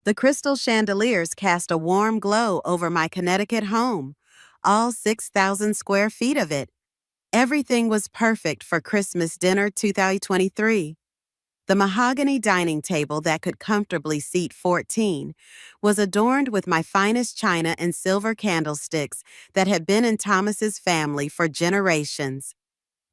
The crystal chandeliers cast a warm glow over my Connecticut home, all 6,000 square feet of it. Everything was perfect for Christmas dinner 2023. The mahogany dining table that could comfortably seat 14 was adorned with my finest china and silver candlesticks that had been in Thomas's family for generations.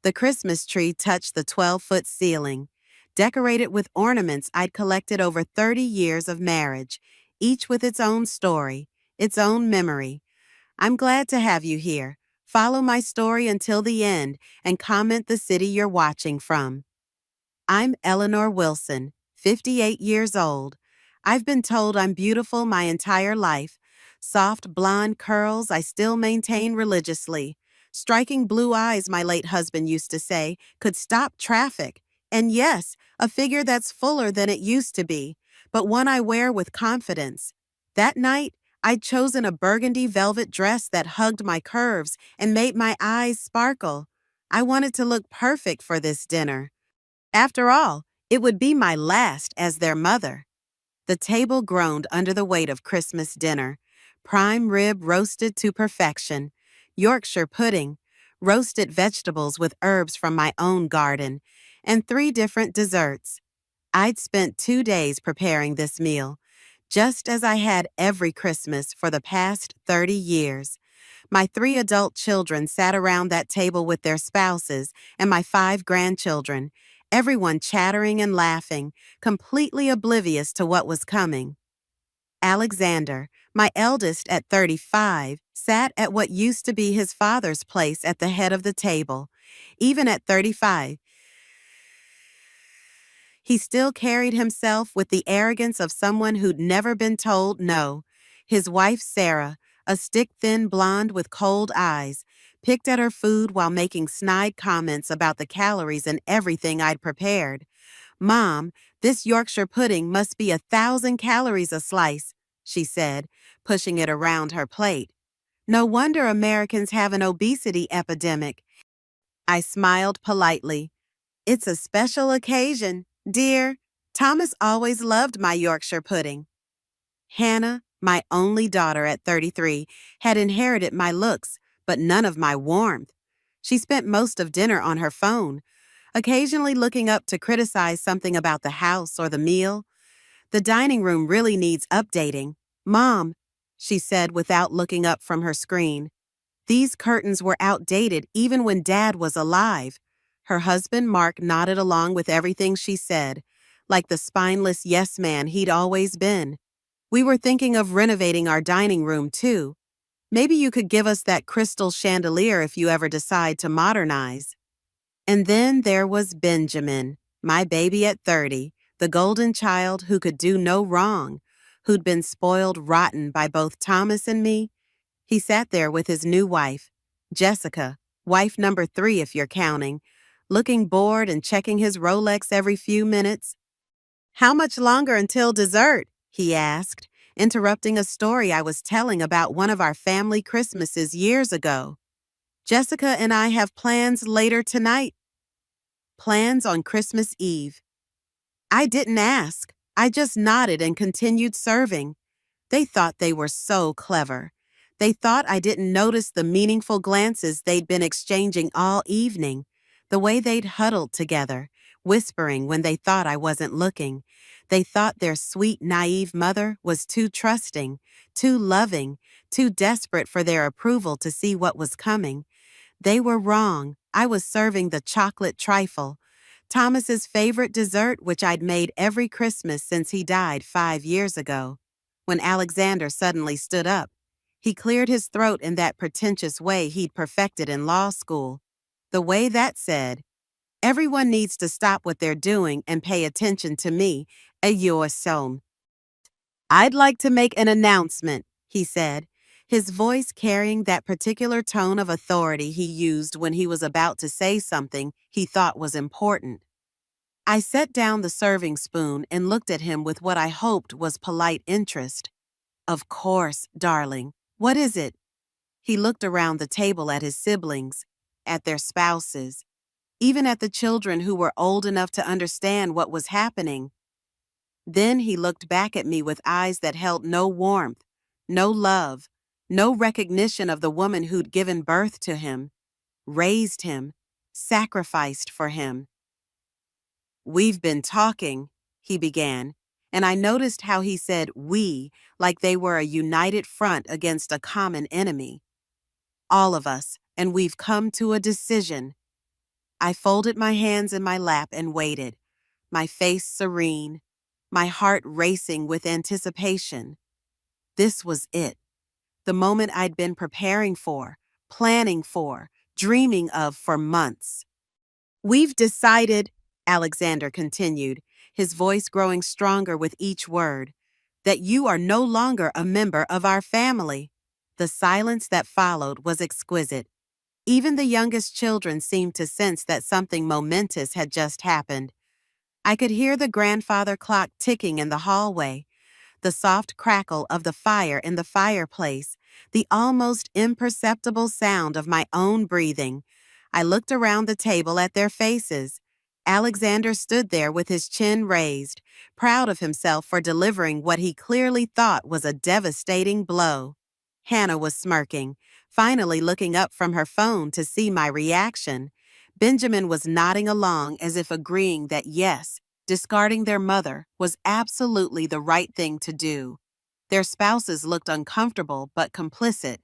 The Christmas tree touched the 12-foot ceiling, decorated with ornaments I'd collected over 30 years of marriage, each with its own story, its own memory. I'm glad to have you here. Follow my story until the end and comment the city you're watching from. I'm Eleanor Wilson, 58 years old. I've been told I'm beautiful my entire life. Soft blonde curls I still maintain religiously. Striking blue eyes, my late husband used to say, could stop traffic. And yes, a figure that's fuller than it used to be, but one I wear with confidence. That night, I'd chosen a burgundy velvet dress that hugged my curves and made my eyes sparkle. I wanted to look perfect for this dinner. After all, it would be my last as their mother. The table groaned under the weight of Christmas dinner. Prime rib roasted to perfection, Yorkshire pudding, roasted vegetables with herbs from my own garden, and 3 different desserts. I'd spent 2 days preparing this meal, just as I had every Christmas for the past 30 years. My 3 adult children sat around that table with their spouses and my 5 grandchildren, everyone chattering and laughing, completely oblivious to what was coming. Alexander, my eldest at 35, sat at what used to be his father's place at the head of the table. Even at 35, he still carried himself with the arrogance of someone who'd never been told no. His wife, Sarah, a stick-thin blonde with cold eyes, picked at her food while making snide comments about the calories in everything I'd prepared. "Mom, this Yorkshire pudding must be 1,000 calories a slice," she said, pushing it around her plate. "No wonder Americans have an obesity epidemic." I smiled politely. "It's a special occasion, dear. Thomas always loved my Yorkshire pudding." Hannah, my only daughter at 33, had inherited my looks, but none of my warmth. She spent most of dinner on her phone, occasionally looking up to criticize something about the house or the meal. "The dining room really needs updating. Mom," she said without looking up from her screen. "These curtains were outdated even when Dad was alive." Her husband, Mark, nodded along with everything she said, like the spineless yes man he'd always been. "We were thinking of renovating our dining room, too. Maybe you could give us that crystal chandelier if you ever decide to modernize." And then there was Benjamin, my baby at 30, the golden child who could do no wrong, who'd been spoiled rotten by both Thomas and me. He sat there with his new wife, Jessica, wife number 3 if you're counting, looking bored and checking his Rolex every few minutes. "How much longer until dessert?" he asked, interrupting a story I was telling about one of our family Christmases years ago. "Jessica and I have plans later tonight." Plans on Christmas Eve. I didn't ask. I just nodded and continued serving. They thought they were so clever. They thought I didn't notice the meaningful glances they'd been exchanging all evening, the way they'd huddled together, whispering when they thought I wasn't looking. They thought their sweet, naive mother was too trusting, too loving, too desperate for their approval to see what was coming. They were wrong. I was serving the chocolate trifle, Thomas's favorite dessert, which I'd made every Christmas since he died 5 years ago. When Alexander suddenly stood up, he cleared his throat in that pretentious way he'd perfected in law school. The way that said, "Everyone needs to stop what they're doing and pay attention to me, a your son. I'd like to make an announcement," he said, his voice carrying that particular tone of authority he used when he was about to say something he thought was important. I set down the serving spoon and looked at him with what I hoped was polite interest. "Of course, darling. What is it?" He looked around the table at his siblings, at their spouses, even at the children who were old enough to understand what was happening. Then he looked back at me with eyes that held no warmth, no love, no recognition of the woman who'd given birth to him, raised him, sacrificed for him. "We've been talking," he began, and I noticed how he said "we" like they were a united front against a common enemy. "All of us, and we've come to a decision." I folded my hands in my lap and waited, my face serene, my heart racing with anticipation. This was it, the moment I'd been preparing for, planning for, dreaming of for months. "We've decided," Alexander continued, his voice growing stronger with each word, "that you are no longer a member of our family." The silence that followed was exquisite. Even the youngest children seemed to sense that something momentous had just happened. I could hear the grandfather clock ticking in the hallway, the soft crackle of the fire in the fireplace, the almost imperceptible sound of my own breathing. I looked around the table at their faces. Alexander stood there with his chin raised, proud of himself for delivering what he clearly thought was a devastating blow. Hannah was smirking, finally looking up from her phone to see my reaction. Benjamin was nodding along as if agreeing that yes, discarding their mother was absolutely the right thing to do. Their spouses looked uncomfortable but complicit.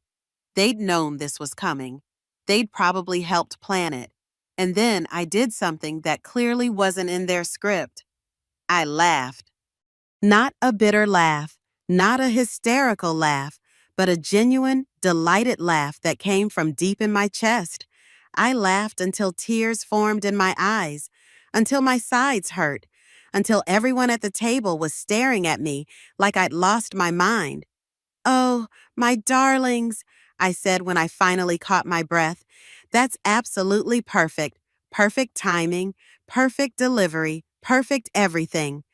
They'd known this was coming. They'd probably helped plan it. And then I did something that clearly wasn't in their script. I laughed. Not a bitter laugh, not a hysterical laugh, but a genuine, delighted laugh that came from deep in my chest. I laughed until tears formed in my eyes, until my sides hurt, until everyone at the table was staring at me like I'd lost my mind. "Oh, my darlings," I said when I finally caught my breath. "That's absolutely perfect. Perfect timing, perfect delivery, perfect everything."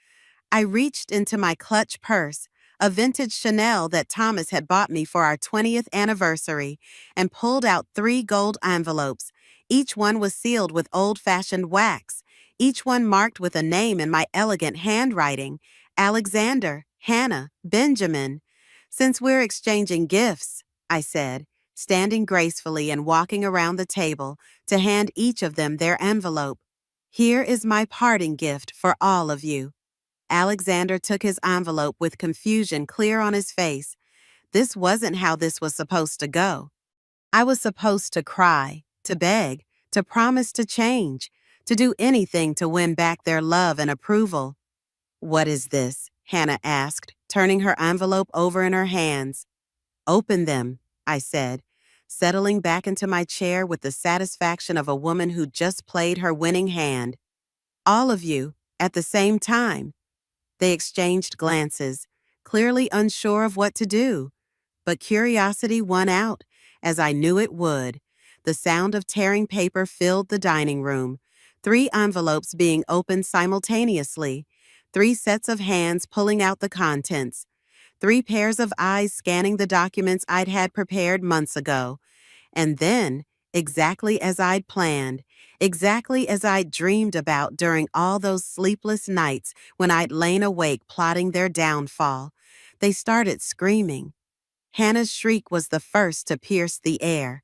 I reached into my clutch purse, a vintage Chanel that Thomas had bought me for our 20th anniversary, and pulled out 3 gold envelopes. Each one was sealed with old-fashioned wax, each one marked with a name in my elegant handwriting: Alexander, Hannah, Benjamin. "Since we're exchanging gifts," I said, standing gracefully and walking around the table to hand each of them their envelope, "here is my parting gift for all of you." Alexander took his envelope with confusion clear on his face. This wasn't how this was supposed to go. I was supposed to cry, to beg, to promise to change, to do anything to win back their love and approval. "What is this?" Hannah asked, turning her envelope over in her hands. "Open them," I said, settling back into my chair with the satisfaction of a woman who just played her winning hand. "All of you, at the same time." They exchanged glances, clearly unsure of what to do. But curiosity won out, as I knew it would. The sound of tearing paper filled the dining room, 3 envelopes being opened simultaneously, 3 sets of hands pulling out the contents, 3 pairs of eyes scanning the documents I'd had prepared months ago. And then, exactly as I'd planned, exactly as I'd dreamed about during all those sleepless nights when I'd lain awake plotting their downfall, they started screaming. Hannah's shriek was the first to pierce the air,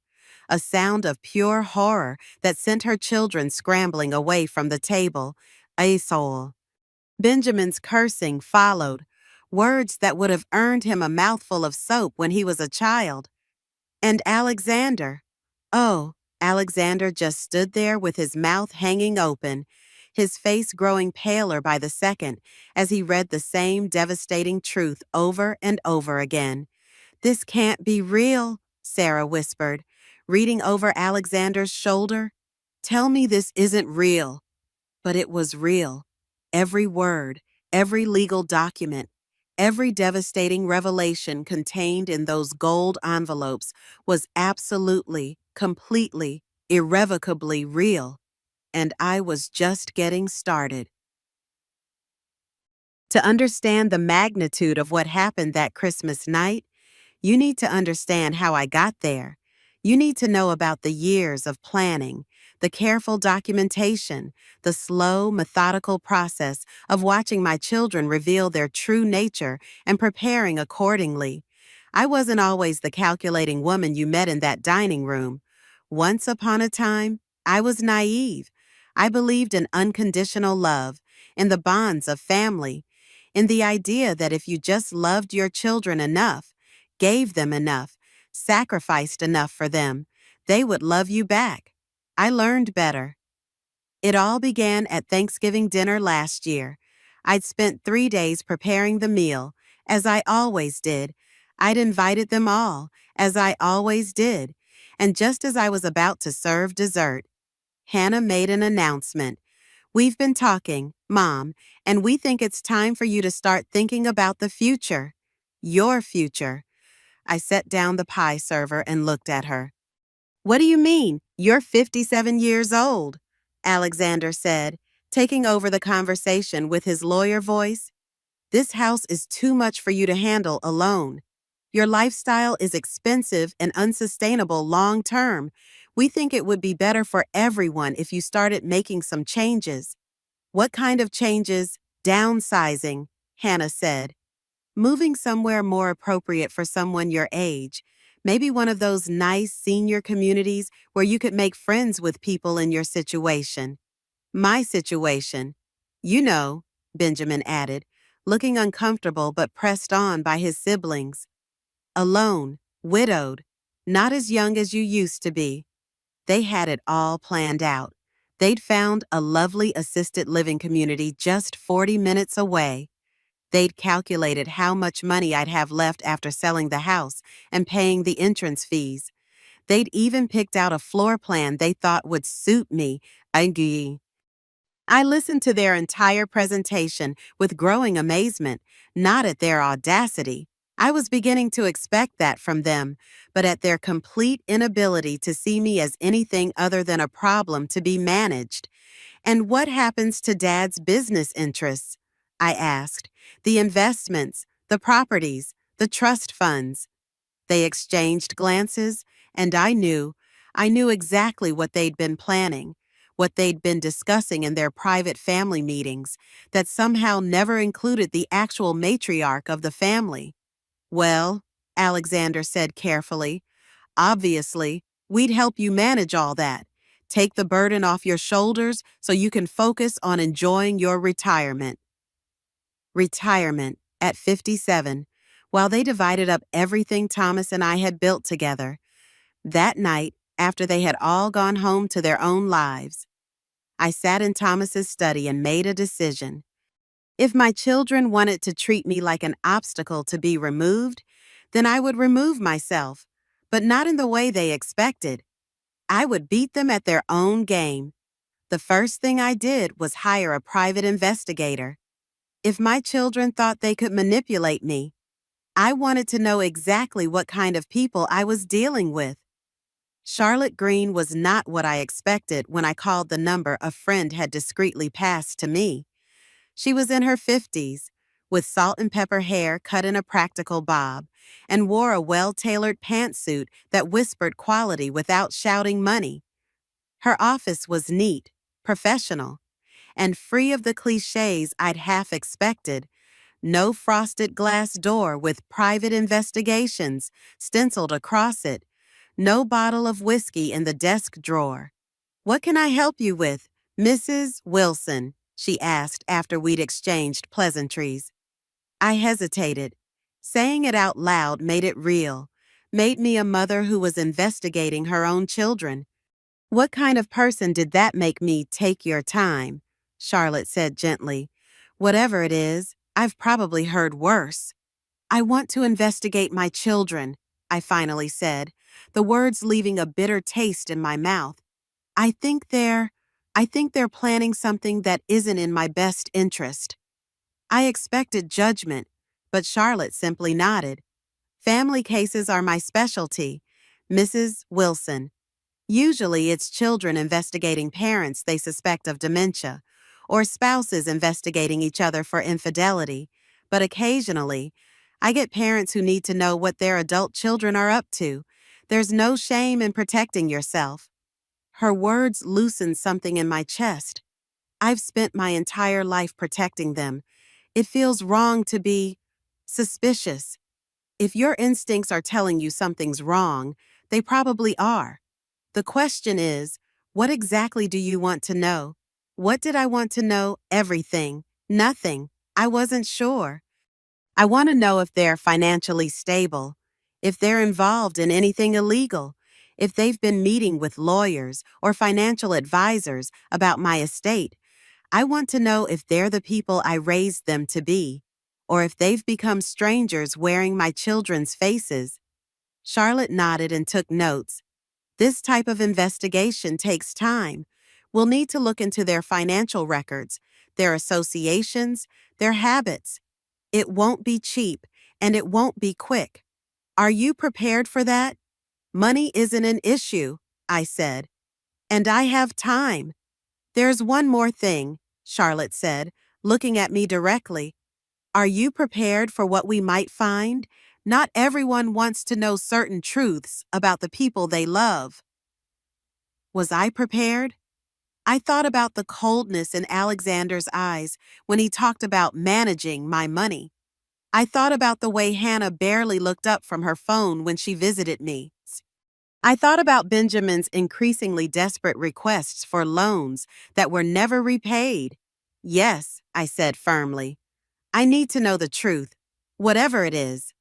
a sound of pure horror that sent her children scrambling away from the table. "A soul." Benjamin's cursing followed, words that would have earned him a mouthful of soap when he was a child. And Alexander. Oh, Alexander just stood there with his mouth hanging open, his face growing paler by the second as he read the same devastating truth over and over again. "This can't be real," Sarah whispered, reading over Alexander's shoulder. "Tell me this isn't real." But it was real. Every word, every legal document, every devastating revelation contained in those gold envelopes was absolutely, completely, irrevocably real. And I was just getting started. To understand the magnitude of what happened that Christmas night, you need to understand how I got there. You need to know about the years of planning, The careful documentation, the slow, methodical process of watching my children reveal their true nature and preparing accordingly. I wasn't always the calculating woman you met in that dining room. Once upon a time, I was naive. I believed in unconditional love, in the bonds of family, in the idea that if you just loved your children enough, gave them enough, sacrificed enough for them, they would love you back. I learned better. It all began at Thanksgiving dinner last year. I'd spent 3 days preparing the meal, as I always did. I'd invited them all, as I always did. And just as I was about to serve dessert, Hannah made an announcement. "We've been talking, Mom, and we think it's time for you to start thinking about the future. Your future." I set down the pie server and looked at her. "What do you mean? You're 57 years old," Alexander said, taking over the conversation with his lawyer voice. "This house is too much for you to handle alone. Your lifestyle is expensive and unsustainable long term. We think it would be better for everyone if you started making some changes." "What kind of changes?" "Downsizing," Hannah said. "Moving somewhere more appropriate for someone your age. Maybe one of those nice senior communities where you could make friends with people in your situation." "My situation. You know," Benjamin added, looking uncomfortable but pressed on by his siblings. "Alone, widowed, not as young as you used to be." They had it all planned out. They'd found a lovely assisted living community just 40 minutes away. They'd calculated how much money I'd have left after selling the house and paying the entrance fees. They'd even picked out a floor plan they thought would suit me. I listened to their entire presentation with growing amazement, not at their audacity. I was beginning to expect that from them, but at their complete inability to see me as anything other than a problem to be managed. "And what happens to Dad's business interests?" I asked. "The investments, the properties, the trust funds." They exchanged glances, and I knew exactly what they'd been planning, what they'd been discussing in their private family meetings that somehow never included the actual matriarch of the family. "Well," Alexander said carefully, "obviously, we'd help you manage all that. Take the burden off your shoulders so you can focus on enjoying your retirement." Retirement at 57, while they divided up everything Thomas and I had built together. That night, after they had all gone home to their own lives, I sat in Thomas's study and made a decision. If my children wanted to treat me like an obstacle to be removed, then I would remove myself, but not in the way they expected. I would beat them at their own game. The first thing I did was hire a private investigator. If my children thought they could manipulate me, I wanted to know exactly what kind of people I was dealing with. Charlotte Green was not what I expected when I called the number a friend had discreetly passed to me. She was in her 50s, with salt and pepper hair cut in a practical bob, and wore a well-tailored pantsuit that whispered quality without shouting money. Her office was neat, professional, and free of the cliches I'd half expected. No frosted glass door with private investigations stenciled across it. No bottle of whiskey in the desk drawer. "What can I help you with, Mrs. Wilson?" she asked after we'd exchanged pleasantries. I hesitated. Saying it out loud made it real, made me a mother who was investigating her own children. "What kind of person did that make me take your time?" Charlotte said gently. "Whatever it is, I've probably heard worse." "I want to investigate my children," I finally said, the words leaving a bitter taste in my mouth. I think they're planning something that isn't in my best interest." I expected judgment, but Charlotte simply nodded. "Family cases are my specialty, Mrs. Wilson. Usually it's children investigating parents they suspect of dementia, or spouses investigating each other for infidelity, but occasionally, I get parents who need to know what their adult children are up to. There's no shame in protecting yourself." Her words loosened something in my chest. I've spent my entire life protecting them. It feels wrong to be suspicious. If your instincts are telling you something's wrong, they probably are. The question is, what exactly do you want to know? What did I want to know? Everything. Nothing. I wasn't sure. I want to know if they're financially stable, if they're involved in anything illegal, if they've been meeting with lawyers or financial advisors about my estate. I want to know if they're the people I raised them to be, or if they've become strangers wearing my children's faces. Charlotte nodded and took notes. This type of investigation takes time. We'll need to look into their financial records, their associations, their habits. It won't be cheap, and it won't be quick. Are you prepared for that? Money isn't an issue, I said. And I have time. There's one more thing, Charlotte said, looking at me directly. Are you prepared for what we might find? Not everyone wants to know certain truths about the people they love. Was I prepared? I thought about the coldness in Alexander's eyes when he talked about managing my money. I thought about the way Hannah barely looked up from her phone when she visited me. I thought about Benjamin's increasingly desperate requests for loans that were never repaid. Yes, I said firmly. I need to know the truth, whatever it is.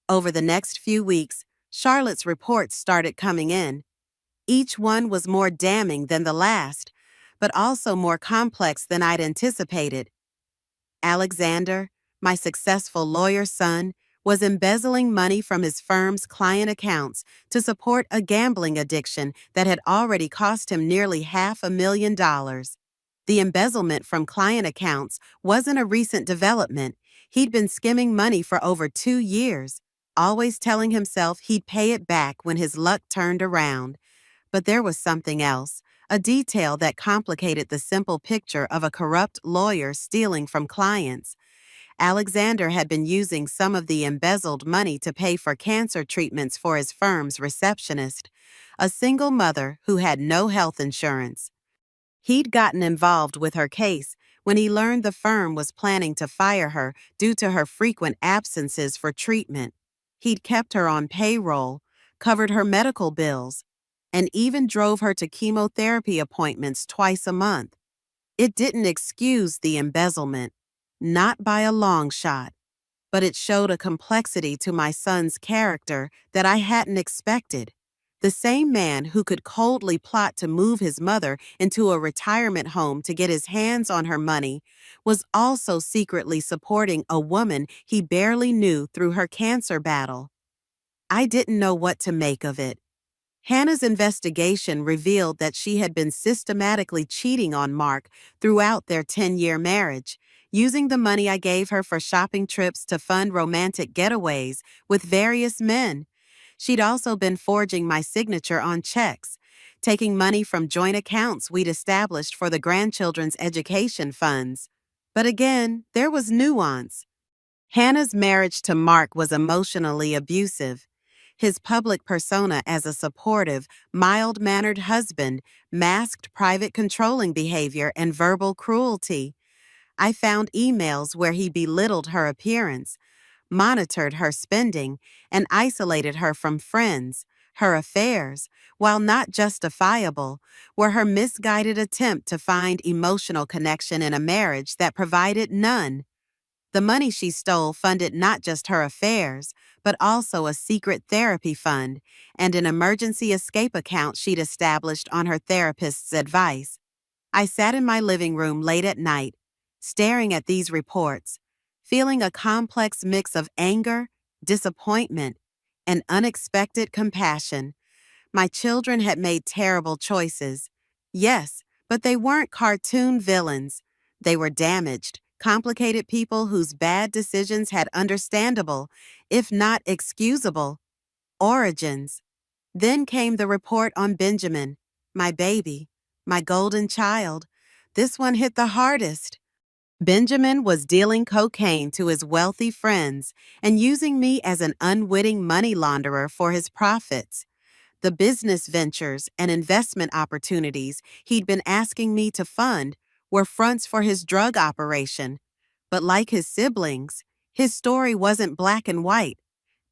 Over the next few weeks, Charlotte's reports started coming in. Each one was more damning than the last, but also more complex than I'd anticipated. Alexander, my successful lawyer son, was embezzling money from his firm's client accounts to support a gambling addiction that had already cost him nearly $500,000. The embezzlement from client accounts wasn't a recent development. He'd been skimming money for over 2 years, always telling himself he'd pay it back when his luck turned around. But there was something else, a detail that complicated the simple picture of a corrupt lawyer stealing from clients. Alexander had been using some of the embezzled money to pay for cancer treatments for his firm's receptionist, a single mother who had no health insurance. He'd gotten involved with her case when he learned the firm was planning to fire her due to her frequent absences for treatment. He'd kept her on payroll, covered her medical bills, and even drove her to chemotherapy appointments twice a month. It didn't excuse the embezzlement, not by a long shot, but it showed a complexity to my son's character that I hadn't expected. The same man who could coldly plot to move his mother into a retirement home to get his hands on her money was also secretly supporting a woman he barely knew through her cancer battle. I didn't know what to make of it. Hannah's investigation revealed that she had been systematically cheating on Mark throughout their 10-year marriage, using the money I gave her for shopping trips to fund romantic getaways with various men. She'd also been forging my signature on checks, taking money from joint accounts we'd established for the grandchildren's education funds. But again, there was nuance. Hannah's marriage to Mark was emotionally abusive. His public persona as a supportive, mild-mannered husband masked private controlling behavior and verbal cruelty. I found emails where he belittled her appearance, monitored her spending, and isolated her from friends. Her affairs, while not justifiable, were her misguided attempt to find emotional connection in a marriage that provided none. The money she stole funded not just her affairs, but also a secret therapy fund and an emergency escape account she'd established on her therapist's advice. I sat in my living room late at night, staring at these reports, feeling a complex mix of anger, disappointment, and unexpected compassion. My children had made terrible choices. Yes, but they weren't cartoon villains. They were damaged, complicated people whose bad decisions had understandable, if not excusable, origins. Then came the report on Benjamin, my baby, my golden child. This one hit the hardest. Benjamin was dealing cocaine to his wealthy friends and using me as an unwitting money launderer for his profits. The business ventures and investment opportunities he'd been asking me to fund were fronts for his drug operation. But like his siblings, his story wasn't black and white.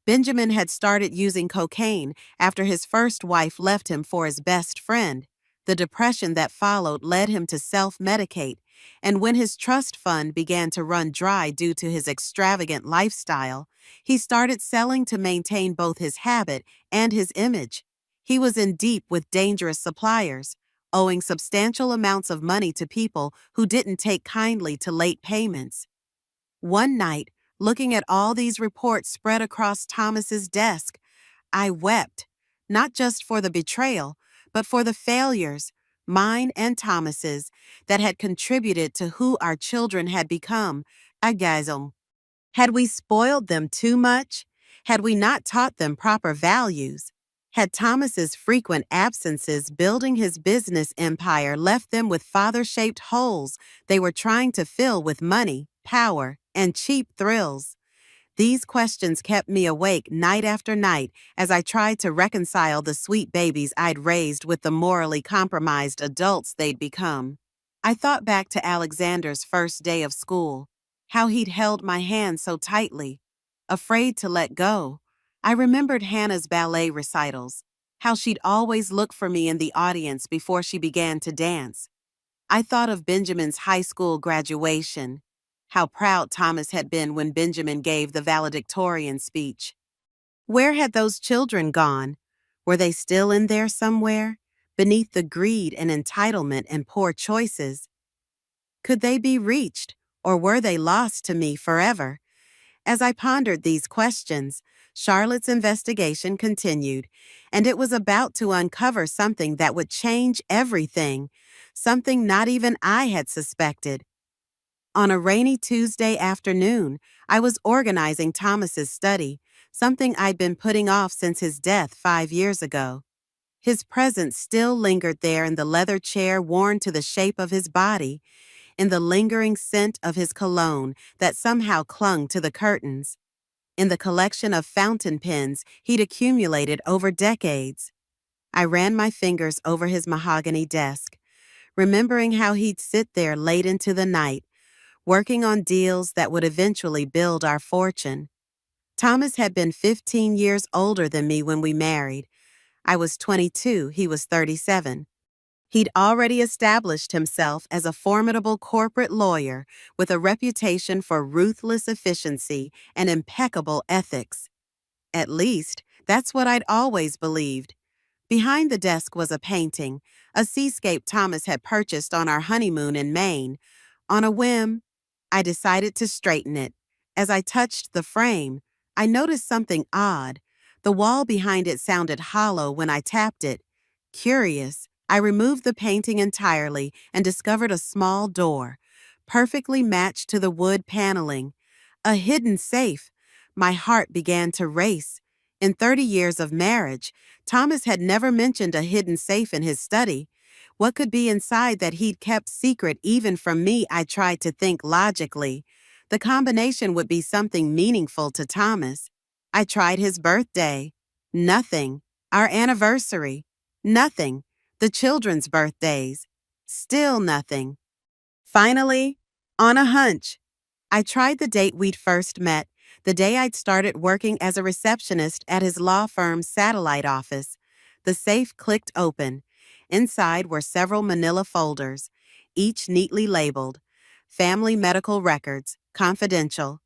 Benjamin had started using cocaine after his first wife left him for his best friend. The depression that followed led him to self-medicate, and when his trust fund began to run dry due to his extravagant lifestyle, he started selling to maintain both his habit and his image. He was in deep with dangerous suppliers, owing substantial amounts of money to people who didn't take kindly to late payments. One night, looking at all these reports spread across Thomas's desk, I wept, not just for the betrayal, but for the failures, mine and Thomas's, that had contributed to who our children had become. Agasm. Had we spoiled them too much? Had we not taught them proper values? Had Thomas's frequent absences building his business empire left them with father-shaped holes they were trying to fill with money, power, and cheap thrills? These questions kept me awake night after night as I tried to reconcile the sweet babies I'd raised with the morally compromised adults they'd become. I thought back to Alexander's first day of school, how he'd held my hand so tightly, afraid to let go. I remembered Hannah's ballet recitals, how she'd always look for me in the audience before she began to dance. I thought of Benjamin's high school graduation, how proud Thomas had been when Benjamin gave the valedictorian speech. Where had those children gone? Were they still in there somewhere, beneath the greed and entitlement and poor choices? Could they be reached, or were they lost to me forever? As I pondered these questions, Charlotte's investigation continued, and it was about to uncover something that would change everything, something not even I had suspected. On a rainy Tuesday afternoon, I was organizing Thomas's study, something I'd been putting off since his death 5 years ago. His presence still lingered there in the leather chair worn to the shape of his body, in the lingering scent of his cologne that somehow clung to the curtains, in the collection of fountain pens he'd accumulated over decades. I ran my fingers over his mahogany desk, remembering how he'd sit there late into the night, working on deals that would eventually build our fortune. Thomas had been 15 years older than me when we married. I was 22, he was 37. He'd already established himself as a formidable corporate lawyer with a reputation for ruthless efficiency and impeccable ethics. At least, that's what I'd always believed. Behind the desk was a painting, a seascape Thomas had purchased on our honeymoon in Maine. On a whim, I decided to straighten it. As I touched the frame, I noticed something odd. The wall behind it sounded hollow when I tapped it. Curious, I removed the painting entirely and discovered a small door, perfectly matched to the wood paneling. A hidden safe. My heart began to race. In 30 years of marriage, Thomas had never mentioned a hidden safe in his study. What could be inside that he'd kept secret even from me? I tried to think logically. The combination would be something meaningful to Thomas. I tried his birthday. Nothing. Our anniversary. Nothing. The children's birthdays. Still nothing. Finally, on a hunch, I tried the date we'd first met, the day I'd started working as a receptionist at his law firm's satellite office. The safe clicked open. Inside were several manila folders, each neatly labeled: family medical records, confidential;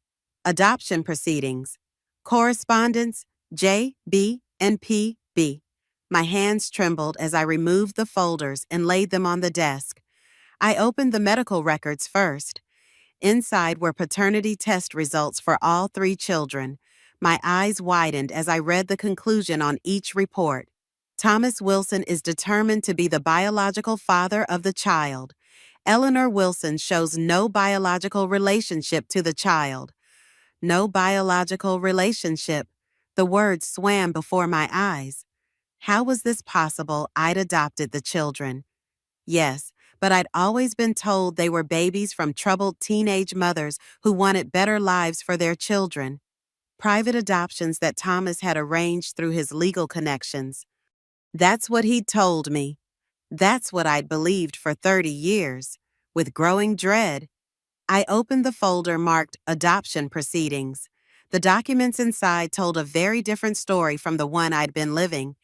adoption proceedings; correspondence, J, B, and P, B. My hands trembled as I removed the folders and laid them on the desk. I opened the medical records first. Inside were paternity test results for all 3 children. My eyes widened as I read the conclusion on each report. Thomas Wilson is determined to be the biological father of the child. Eleanor Wilson shows no biological relationship to the child. No biological relationship. The words swam before my eyes. How was this possible? I'd adopted the children. Yes, but I'd always been told they were babies from troubled teenage mothers who wanted better lives for their children. Private adoptions that Thomas had arranged through his legal connections. That's what he'd told me. That's what I'd believed for 30 years. With growing dread, I opened the folder marked Adoption Proceedings. The documents inside told a very different story from the one I'd been living.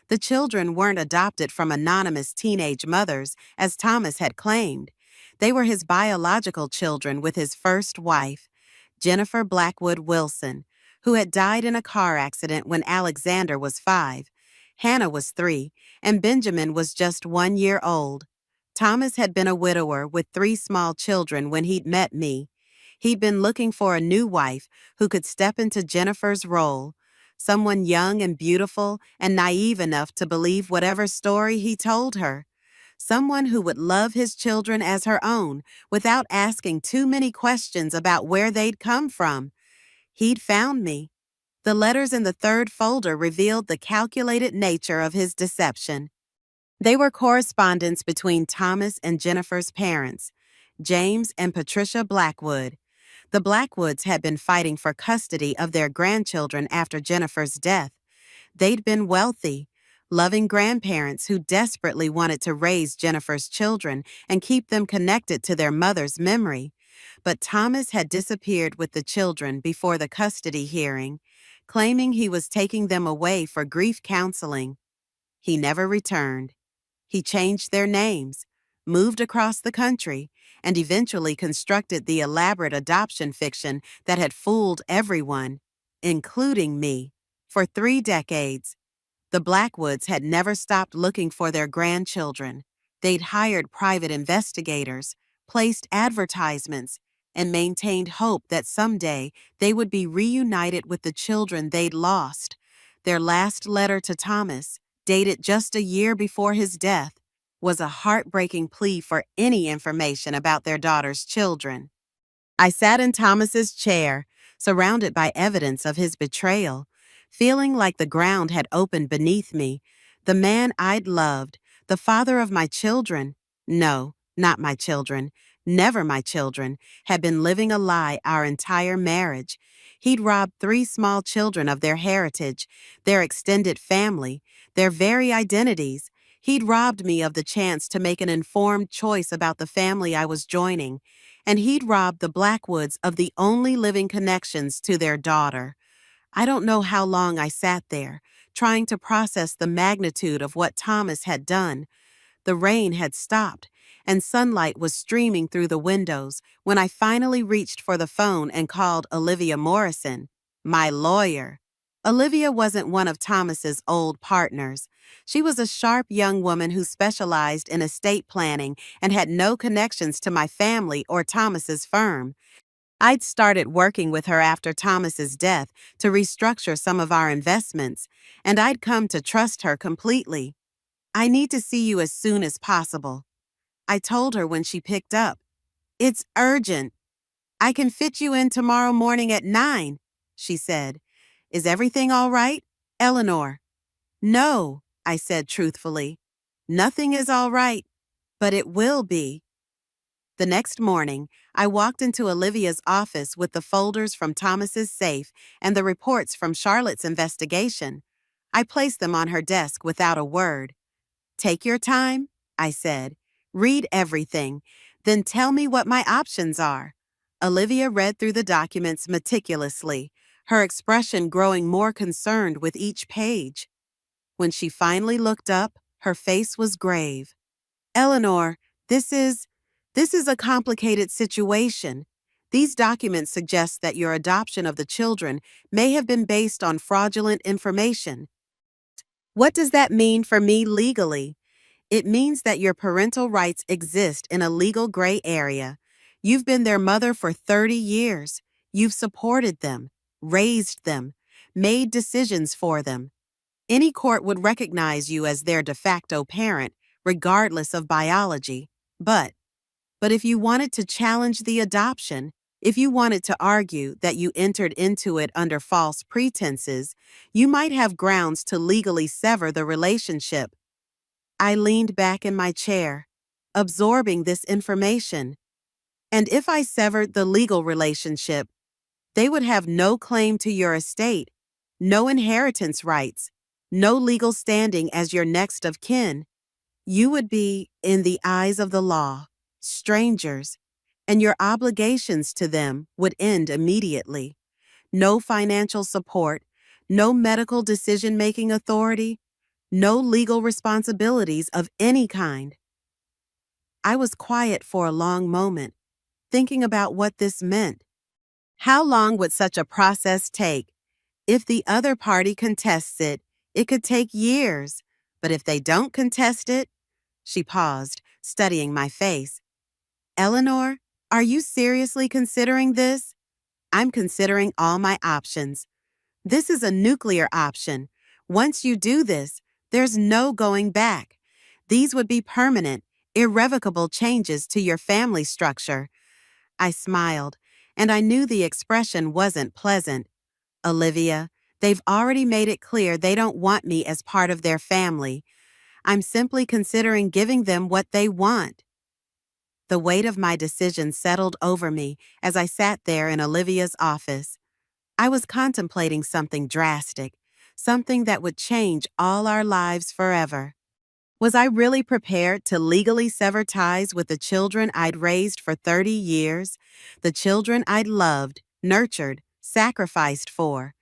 The children weren't adopted from anonymous teenage mothers, as Thomas had claimed. They were his biological children with his first wife, Jennifer Blackwood Wilson, who had died in a car accident when Alexander was 5, Hannah was 3, and Benjamin was just 1 year old. Thomas had been a widower with 3 small children when he'd met me. He'd been looking for a new wife who could step into Jennifer's role, someone young and beautiful and naive enough to believe whatever story he told her. Someone who would love his children as her own without asking too many questions about where they'd come from. He'd found me. The letters in the third folder revealed the calculated nature of his deception. They were correspondence between Thomas and Jennifer's parents, James and Patricia Blackwood. The Blackwoods had been fighting for custody of their grandchildren after Jennifer's death. They'd been wealthy, loving grandparents who desperately wanted to raise Jennifer's children and keep them connected to their mother's memory. But Thomas had disappeared with the children before the custody hearing, claiming he was taking them away for grief counseling. He never returned. He changed their names, moved across the country, and eventually constructed the elaborate adoption fiction that had fooled everyone, including me, for 3 decades. The Blackwoods had never stopped looking for their grandchildren. They'd hired private investigators, placed advertisements, and maintained hope that someday they would be reunited with the children they'd lost. Their last letter to Thomas, dated just a year before his death, was a heartbreaking plea for any information about their daughter's children. I sat in Thomas's chair, surrounded by evidence of his betrayal, feeling like the ground had opened beneath me. The man I'd loved, the father of my children, no, not my children, never my children, had been living a lie our entire marriage. He'd robbed 3 small children of their heritage, their extended family, their very identities. He'd robbed me of the chance to make an informed choice about the family I was joining, and he'd robbed the Blackwoods of the only living connections to their daughter. I don't know how long I sat there, trying to process the magnitude of what Thomas had done. The rain had stopped, and sunlight was streaming through the windows when I finally reached for the phone and called Olivia Morrison, my lawyer. Olivia wasn't one of Thomas's old partners. She was a sharp young woman who specialized in estate planning and had no connections to my family or Thomas's firm. I'd started working with her after Thomas's death to restructure some of our investments, and I'd come to trust her completely. "I need to see you as soon as possible," I told her when she picked up. "It's urgent. I can fit you in tomorrow morning at 9, she said. "Is everything all right, Eleanor?" "No," I said truthfully. "Nothing is all right, but it will be." The next morning, I walked into Olivia's office with the folders from Thomas's safe and the reports from Charlotte's investigation. I placed them on her desk without a word. "Take your time," I said. "Read everything. Then tell me what my options are." Olivia read through the documents meticulously, her expression growing more concerned with each page. When she finally looked up, her face was grave. "Eleanor, this is a complicated situation. These documents suggest that your adoption of the children may have been based on fraudulent information. What does that mean for me legally? It means that your parental rights exist in a legal gray area. You've been their mother for 30 years. You've supported them, raised them, made decisions for them. Any court would recognize you as their de facto parent, regardless of biology. But if you wanted to challenge the adoption, if you wanted to argue that you entered into it under false pretenses, you might have grounds to legally sever the relationship. I leaned back in my chair, absorbing this information. And if I severed the legal relationship, they would have no claim to your estate, no inheritance rights, no legal standing as your next of kin. You would be, in the eyes of the law, strangers, and your obligations to them would end immediately. No financial support, no medical decision-making authority, no legal responsibilities of any kind. I was quiet for a long moment, thinking about what this meant. How long would such a process take? If the other party contests it, it could take years. But if they don't contest it, she paused, studying my face. Eleanor, are you seriously considering this? I'm considering all my options. This is a nuclear option. Once you do this, there's no going back. These would be permanent, irrevocable changes to your family structure. I smiled, and I knew the expression wasn't pleasant. Olivia, they've already made it clear they don't want me as part of their family. I'm simply considering giving them what they want. The weight of my decision settled over me as I sat there in Olivia's office. I was contemplating something drastic, something that would change all our lives forever. Was I really prepared to legally sever ties with the children I'd raised for 30 years, the children I'd loved, nurtured, sacrificed for?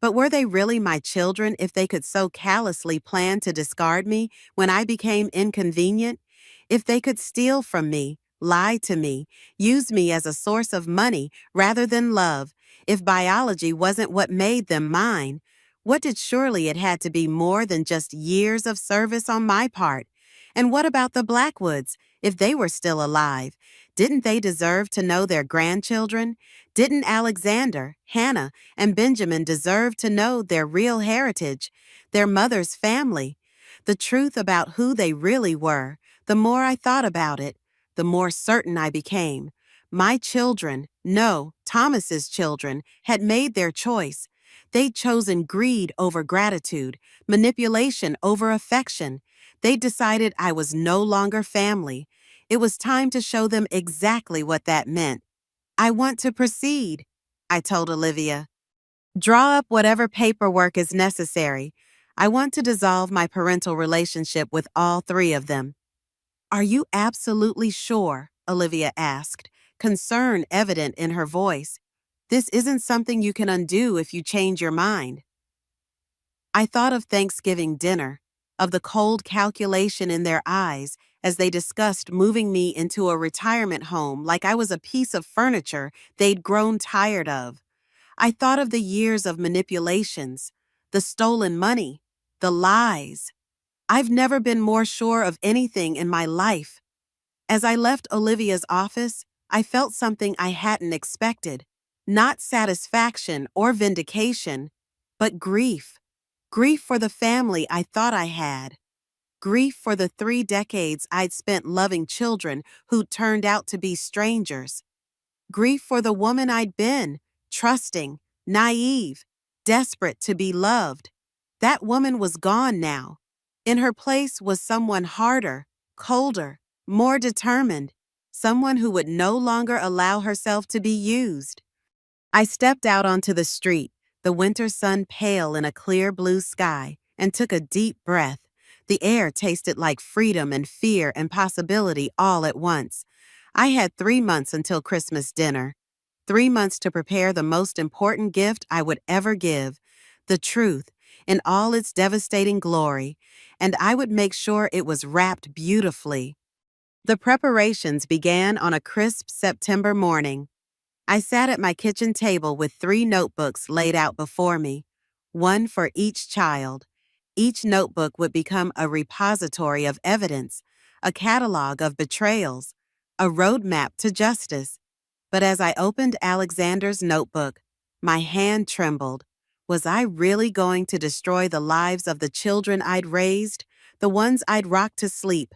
But were they really my children if they could so callously plan to discard me when I became inconvenient? If they could steal from me, lie to me, use me as a source of money rather than love, if biology wasn't what made them mine? What did surely it had to be more than just years of service on my part? And what about the Blackwoods, if they were still alive? Didn't they deserve to know their grandchildren? Didn't Alexander, Hannah, and Benjamin deserve to know their real heritage, their mother's family? The truth about who they really were, the more I thought about it, the more certain I became. My children, no, Thomas's children, had made their choice. They'd chosen greed over gratitude, manipulation over affection. They'd decided I was no longer family. It was time to show them exactly what that meant. I want to proceed, I told Olivia. Draw up whatever paperwork is necessary. I want to dissolve my parental relationship with all three of them. Are you absolutely sure? Olivia asked, concern evident in her voice. This isn't something you can undo if you change your mind. I thought of Thanksgiving dinner, of the cold calculation in their eyes as they discussed moving me into a retirement home like I was a piece of furniture they'd grown tired of. I thought of the years of manipulations, the stolen money, the lies. I've never been more sure of anything in my life. As I left Olivia's office, I felt something I hadn't expected. Not satisfaction or vindication, but grief. Grief for the family I thought I had. Grief for the 3 decades I'd spent loving children who'd turned out to be strangers. Grief for the woman I'd been, trusting, naive, desperate to be loved. That woman was gone now. In her place was someone harder, colder, more determined, someone who would no longer allow herself to be used. I stepped out onto the street, the winter sun pale in a clear blue sky, and took a deep breath. The air tasted like freedom and fear and possibility all at once. I had 3 months until Christmas dinner. 3 months to prepare the most important gift I would ever give, the truth, in all its devastating glory, and I would make sure it was wrapped beautifully. The preparations began on a crisp September morning. I sat at my kitchen table with 3 notebooks laid out before me, one for each child. Each notebook would become a repository of evidence, a catalog of betrayals, a roadmap to justice. But as I opened Alexander's notebook, my hand trembled. Was I really going to destroy the lives of the children I'd raised, the ones I'd rocked to sleep,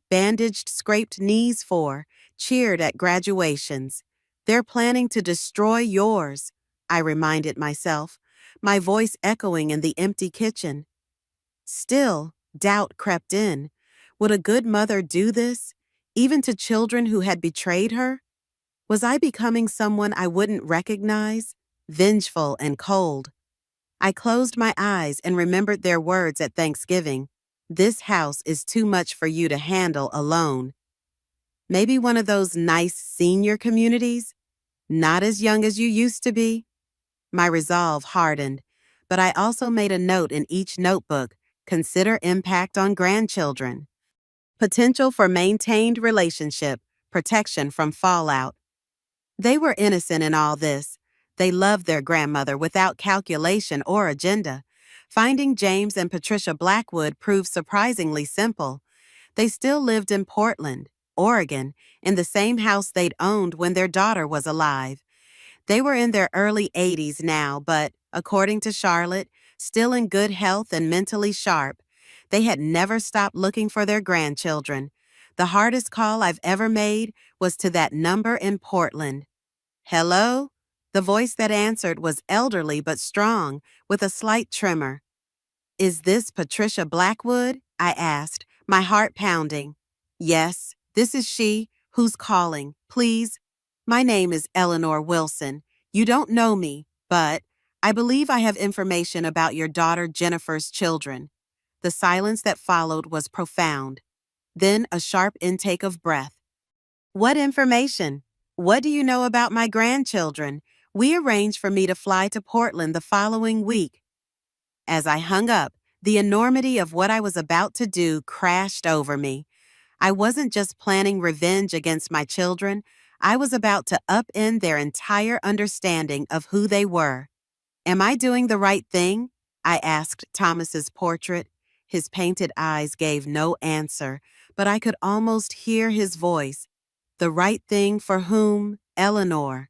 bandaged scraped knees for, cheered at graduations? They're planning to destroy yours, I reminded myself, my voice echoing in the empty kitchen. Still, doubt crept in. Would a good mother do this, even to children who had betrayed her? Was I becoming someone I wouldn't recognize, vengeful and cold? I closed my eyes and remembered their words at Thanksgiving. This house is too much for you to handle alone. Maybe one of those nice senior communities? Not as young as you used to be? My resolve hardened, but I also made a note in each notebook: consider impact on grandchildren. Potential for maintained relationship, protection from fallout. They were innocent in all this. They loved their grandmother without calculation or agenda. Finding James and Patricia Blackwood proved surprisingly simple. They still lived in Portland, Oregon, in the same house they'd owned when their daughter was alive. They were in their early 80s now, but, according to Charlotte, still in good health and mentally sharp. They had never stopped looking for their grandchildren. The hardest call I've ever made was to that number in Portland. Hello? The voice that answered was elderly but strong, with a slight tremor. Is this Patricia Blackwood? I asked, my heart pounding. Yes, this is she. Who's calling? Please. My name is Eleanor Wilson. You don't know me, but I believe I have information about your daughter Jennifer's children. The silence that followed was profound. Then a sharp intake of breath. What information? What do you know about my grandchildren? We arranged for me to fly to Portland the following week. As I hung up, the enormity of what I was about to do crashed over me. I wasn't just planning revenge against my children. I was about to upend their entire understanding of who they were. Am I doing the right thing? I asked Thomas's portrait. His painted eyes gave no answer, but I could almost hear his voice. The right thing for whom? Eleanor.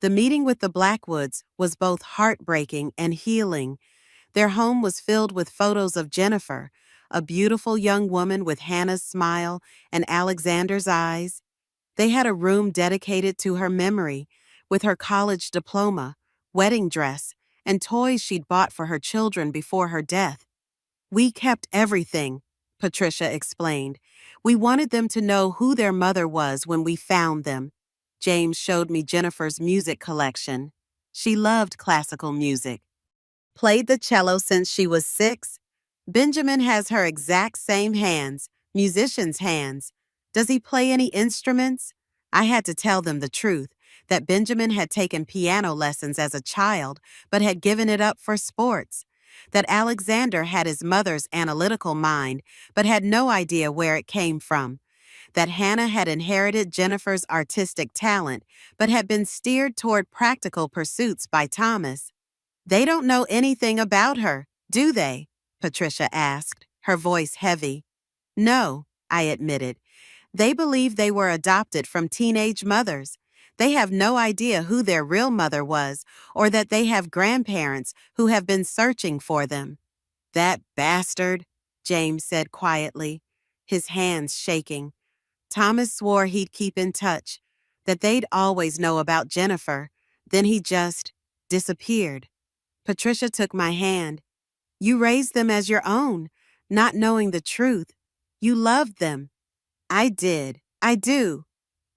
The meeting with the Blackwoods was both heartbreaking and healing. Their home was filled with photos of Jennifer, a beautiful young woman with Hannah's smile and Alexander's eyes. They had a room dedicated to her memory, with her college diploma, wedding dress, and toys she'd bought for her children before her death. We kept everything, Patricia explained. We wanted them to know who their mother was when we found them. James showed me Jennifer's music collection. She loved classical music. Played the cello since she was 6. Benjamin has her exact same hands, musician's hands. Does he play any instruments? I had to tell them the truth, that Benjamin had taken piano lessons as a child, but had given it up for sports. That Alexander had his mother's analytical mind, but had no idea where it came from. That Hannah had inherited Jennifer's artistic talent, but had been steered toward practical pursuits by Thomas. They don't know anything about her, do they? Patricia asked, her voice heavy. No, I admitted. They believe they were adopted from teenage mothers. They have no idea who their real mother was, or that they have grandparents who have been searching for them. That bastard, James said quietly, his hands shaking. Thomas swore he'd keep in touch, that they'd always know about Jennifer. Then he just disappeared. Patricia took my hand. You raised them as your own, not knowing the truth. You loved them. I did. I do.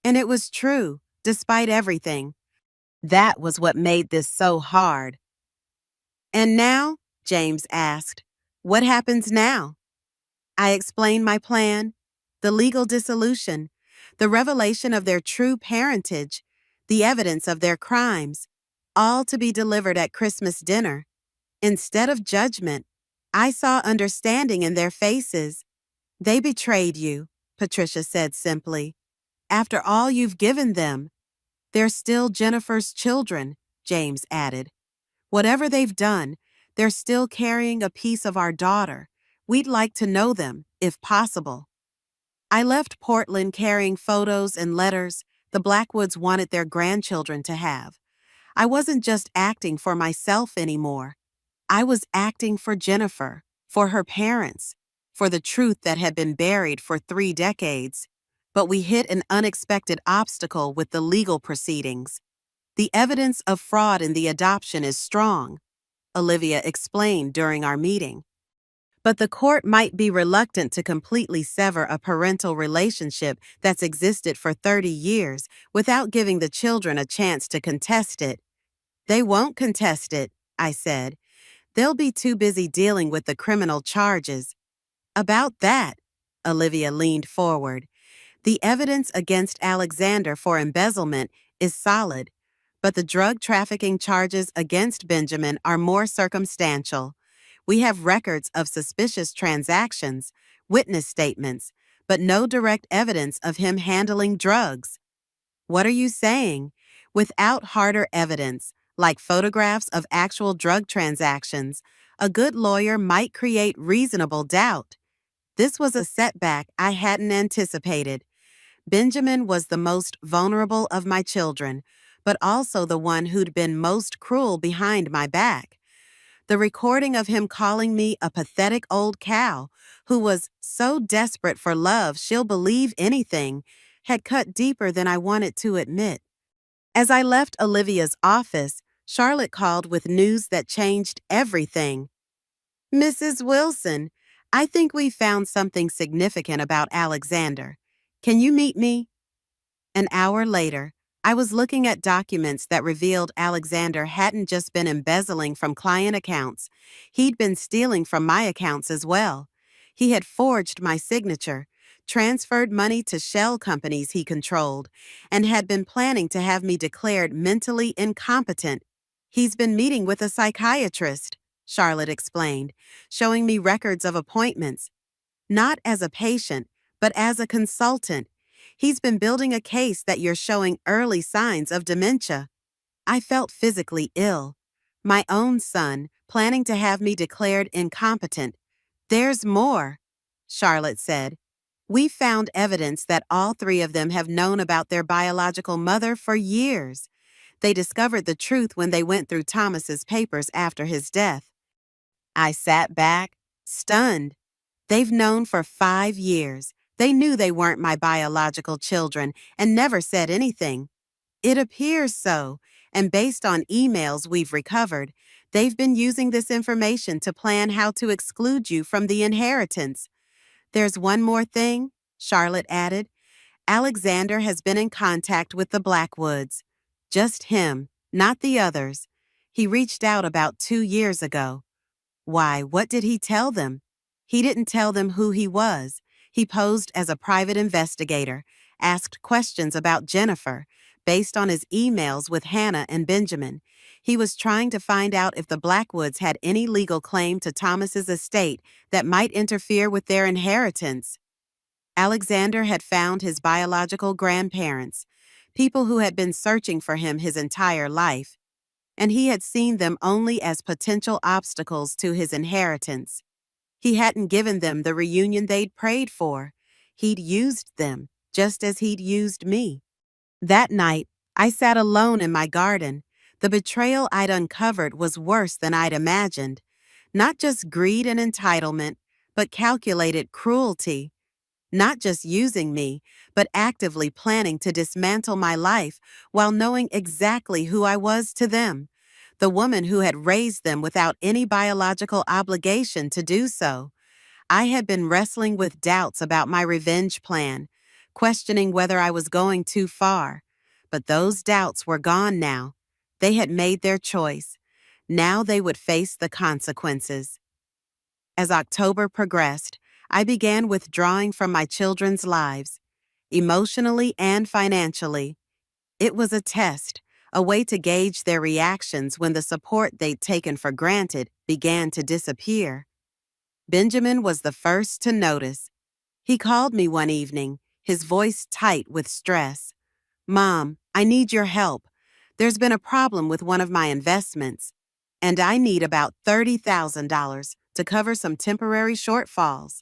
And it was true, despite everything. That was what made this so hard. And now? James asked. What happens now? I explained my plan. The legal dissolution, the revelation of their true parentage, the evidence of their crimes, all to be delivered at Christmas dinner. Instead of judgment, I saw understanding in their faces. They betrayed you, Patricia said simply. After all you've given them. They're still Jennifer's children, James added. Whatever they've done, they're still carrying a piece of our daughter. We'd like to know them, if possible. I left Portland carrying photos and letters the Blackwoods wanted their grandchildren to have. I wasn't just acting for myself anymore. I was acting for Jennifer, for her parents, for the truth that had been buried for 3 decades. But we hit an unexpected obstacle with the legal proceedings. The evidence of fraud in the adoption is strong, Olivia explained during our meeting. But the court might be reluctant to completely sever a parental relationship that's existed for 30 years without giving the children a chance to contest it. They won't contest it, I said. They'll be too busy dealing with the criminal charges. About that, Olivia leaned forward. The evidence against Alexander for embezzlement is solid, but the drug trafficking charges against Benjamin are more circumstantial. We have records of suspicious transactions, witness statements, but no direct evidence of him handling drugs. What are you saying? Without harder evidence, like photographs of actual drug transactions, a good lawyer might create reasonable doubt. This was a setback I hadn't anticipated. Benjamin was the most vulnerable of my children, but also the one who'd been most cruel behind my back. The recording of him calling me a pathetic old cow who was so desperate for love she'll believe anything had cut deeper than I wanted to admit. As I left Olivia's office, Charlotte called with news that changed everything. Mrs. Wilson, I think we found something significant about Alexander. Can you meet me? An hour later, I was looking at documents that revealed Alexander hadn't just been embezzling from client accounts, he'd been stealing from my accounts as well. He had forged my signature, transferred money to shell companies he controlled, and had been planning to have me declared mentally incompetent. He's been meeting with a psychiatrist, Charlotte explained, showing me records of appointments. Not as a patient, but as a consultant. He's been building a case that you're showing early signs of dementia. I felt physically ill. My own son, planning to have me declared incompetent. There's more, Charlotte said. We found evidence that all three of them have known about their biological mother for years. They discovered the truth when they went through Thomas's papers after his death. I sat back, stunned. They've known for 5 years. They knew they weren't my biological children and never said anything. It appears so, and based on emails we've recovered, they've been using this information to plan how to exclude you from the inheritance. There's one more thing, Charlotte added. Alexander has been in contact with the Blackwoods. Just him, not the others. He reached out about 2 years ago. Why, what did he tell them? He didn't tell them who he was. He posed as a private investigator, asked questions about Jennifer, based on his emails with Hannah and Benjamin. He was trying to find out if the Blackwoods had any legal claim to Thomas's estate that might interfere with their inheritance. Alexander had found his biological grandparents, people who had been searching for him his entire life, and he had seen them only as potential obstacles to his inheritance. He hadn't given them the reunion they'd prayed for. He'd used them, just as he'd used me. That night, I sat alone in my garden. The betrayal I'd uncovered was worse than I'd imagined. Not just greed and entitlement, but calculated cruelty. Not just using me, but actively planning to dismantle my life while knowing exactly who I was to them, the woman who had raised them without any biological obligation to do so. I had been wrestling with doubts about my revenge plan, questioning whether I was going too far. But those doubts were gone now. They had made their choice. Now they would face the consequences. As October progressed, I began withdrawing from my children's lives, emotionally and financially. It was a test, a way to gauge their reactions when the support they'd taken for granted began to disappear. Benjamin was the first to notice. He called me one evening, his voice tight with stress. "Mom, I need your help. There's been a problem with one of my investments, and I need about $30,000 to cover some temporary shortfalls."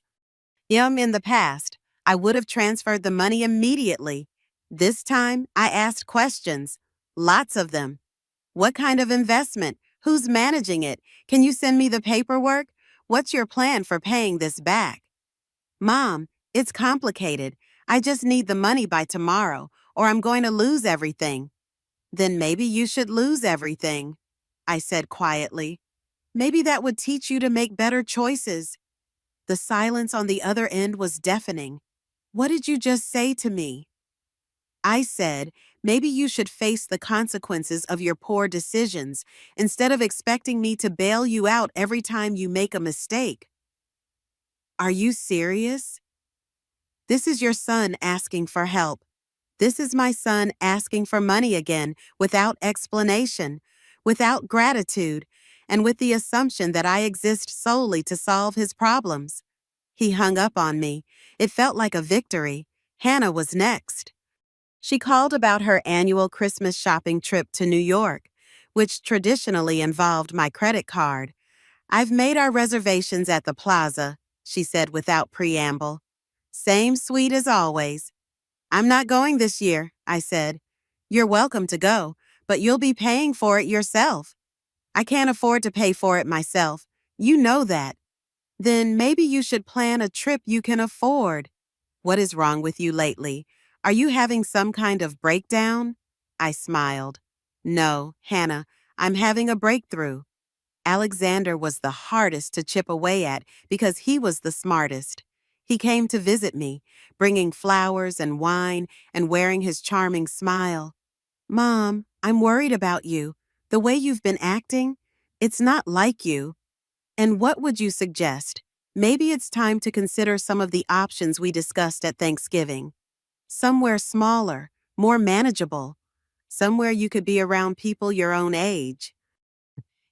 In the past, I would have transferred the money immediately. This time, I asked questions. Lots of them. What kind of investment? Who's managing it? Can you send me the paperwork? What's your plan for paying this back? Mom, it's complicated. I just need the money by tomorrow, or I'm going to lose everything. Then maybe you should lose everything, I said quietly. Maybe that would teach you to make better choices. The silence on the other end was deafening. What did you just say to me? I said, Maybe you should face the consequences of your poor decisions instead of expecting me to bail you out every time you make a mistake. Are you serious? This is your son asking for help. This is my son asking for money again without explanation, without gratitude, and with the assumption that I exist solely to solve his problems. He hung up on me. It felt like a victory. Hannah was next. She called about her annual Christmas shopping trip to New York, which traditionally involved my credit card. "I've made our reservations at the plaza," she said without preamble. "Same suite as always." "I'm not going this year," I said. "You're welcome to go, but you'll be paying for it yourself." "I can't afford to pay for it myself. You know that." "Then maybe you should plan a trip you can afford." "What is wrong with you lately? Are you having some kind of breakdown?" I smiled. "No, Hannah, I'm having a breakthrough." Alexander was the hardest to chip away at because he was the smartest. He came to visit me, bringing flowers and wine and wearing his charming smile. "Mom, I'm worried about you. The way you've been acting, it's not like you. And what would you suggest? Maybe it's time to consider some of the options we discussed at Thanksgiving. Somewhere smaller, more manageable. Somewhere you could be around people your own age."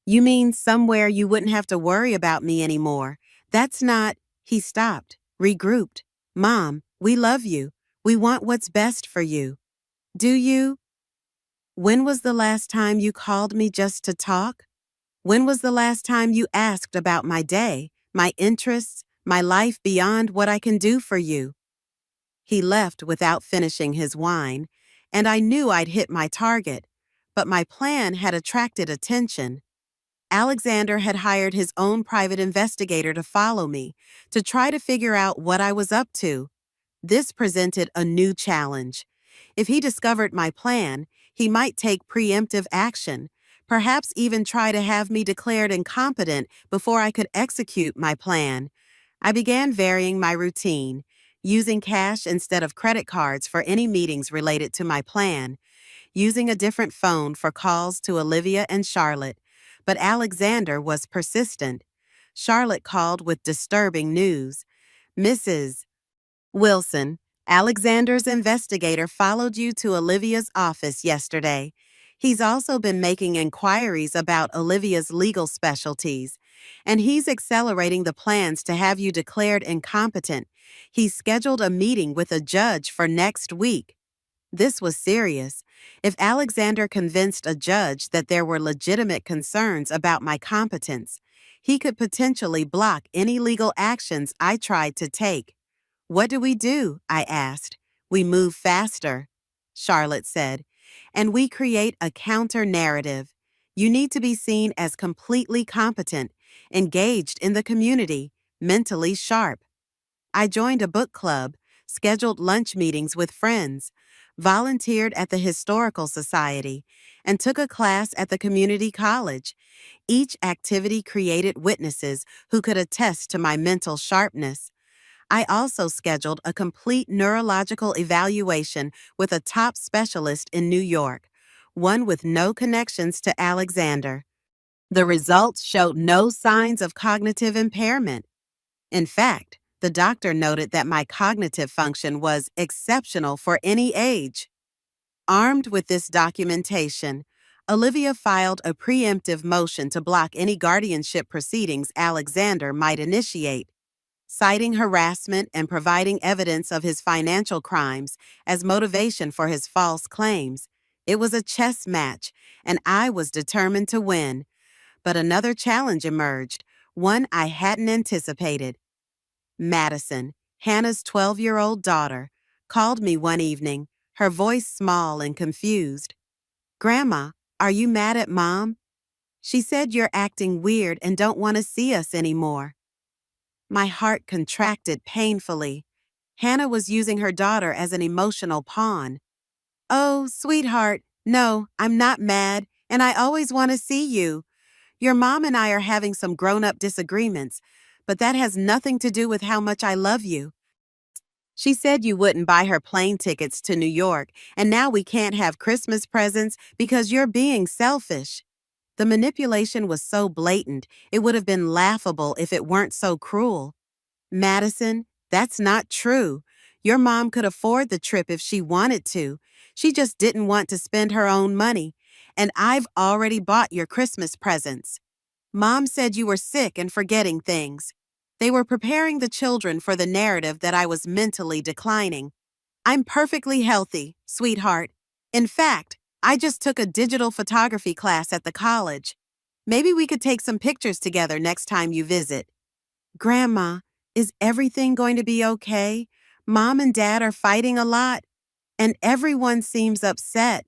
"You mean somewhere you wouldn't have to worry about me anymore? That's not—" He stopped, regrouped. "Mom, we love you. We want what's best for you." "Do you? When was the last time you called me just to talk? When was the last time you asked about my day, my interests, my life beyond what I can do for you?" He left without finishing his wine, and I knew I'd hit my target, but my plan had attracted attention. Alexander had hired his own private investigator to follow me, to try to figure out what I was up to. This presented a new challenge. If he discovered my plan, he might take preemptive action, perhaps even try to have me declared incompetent before I could execute my plan. I began varying my routine, using cash instead of credit cards for any meetings related to my plan, using a different phone for calls to Olivia and Charlotte. But Alexander was persistent. Charlotte called with disturbing news. "Mrs. Wilson, Alexander's investigator followed you to Olivia's office yesterday. He's also been making inquiries about Olivia's legal specialties, and he's accelerating the plans to have you declared incompetent. He's scheduled a meeting with a judge for next week." This was serious. If Alexander convinced a judge that there were legitimate concerns about my competence, he could potentially block any legal actions I tried to take. "What do we do?" I asked. "We move faster," Charlotte said, "and we create a counter-narrative. You need to be seen as completely competent, engaged in the community, mentally sharp." I joined a book club, scheduled lunch meetings with friends, volunteered at the Historical Society, and took a class at the community college. Each activity created witnesses who could attest to my mental sharpness. I also scheduled a complete neurological evaluation with a top specialist in New York, one with no connections to Alexander. The results showed no signs of cognitive impairment. In fact, the doctor noted that my cognitive function was exceptional for any age. Armed with this documentation, Olivia filed a preemptive motion to block any guardianship proceedings Alexander might initiate, citing harassment and providing evidence of his financial crimes as motivation for his false claims. It was a chess match, and I was determined to win. But another challenge emerged, one I hadn't anticipated. Madison, Hannah's 12-year-old daughter, called me one evening, her voice small and confused. "Grandma, are you mad at Mom? She said you're acting weird and don't want to see us anymore." My heart contracted painfully. Hannah was using her daughter as an emotional pawn. "Oh, sweetheart, no, I'm not mad, and I always want to see you. Your mom and I are having some grown-up disagreements, but that has nothing to do with how much I love you." She said you wouldn't buy her plane tickets to New York, and now we can't have Christmas presents because you're being selfish. The manipulation was so blatant, it would have been laughable if it weren't so cruel. Madison, that's not true. Your mom could afford the trip if she wanted to. She just didn't want to spend her own money. And I've already bought your Christmas presents. Mom said you were sick and forgetting things. They were preparing the children for the narrative that I was mentally declining. I'm perfectly healthy, sweetheart. In fact, I just took a digital photography class at the college. Maybe we could take some pictures together next time you visit. Grandma, is everything going to be okay? Mom and Dad are fighting a lot, and everyone seems upset.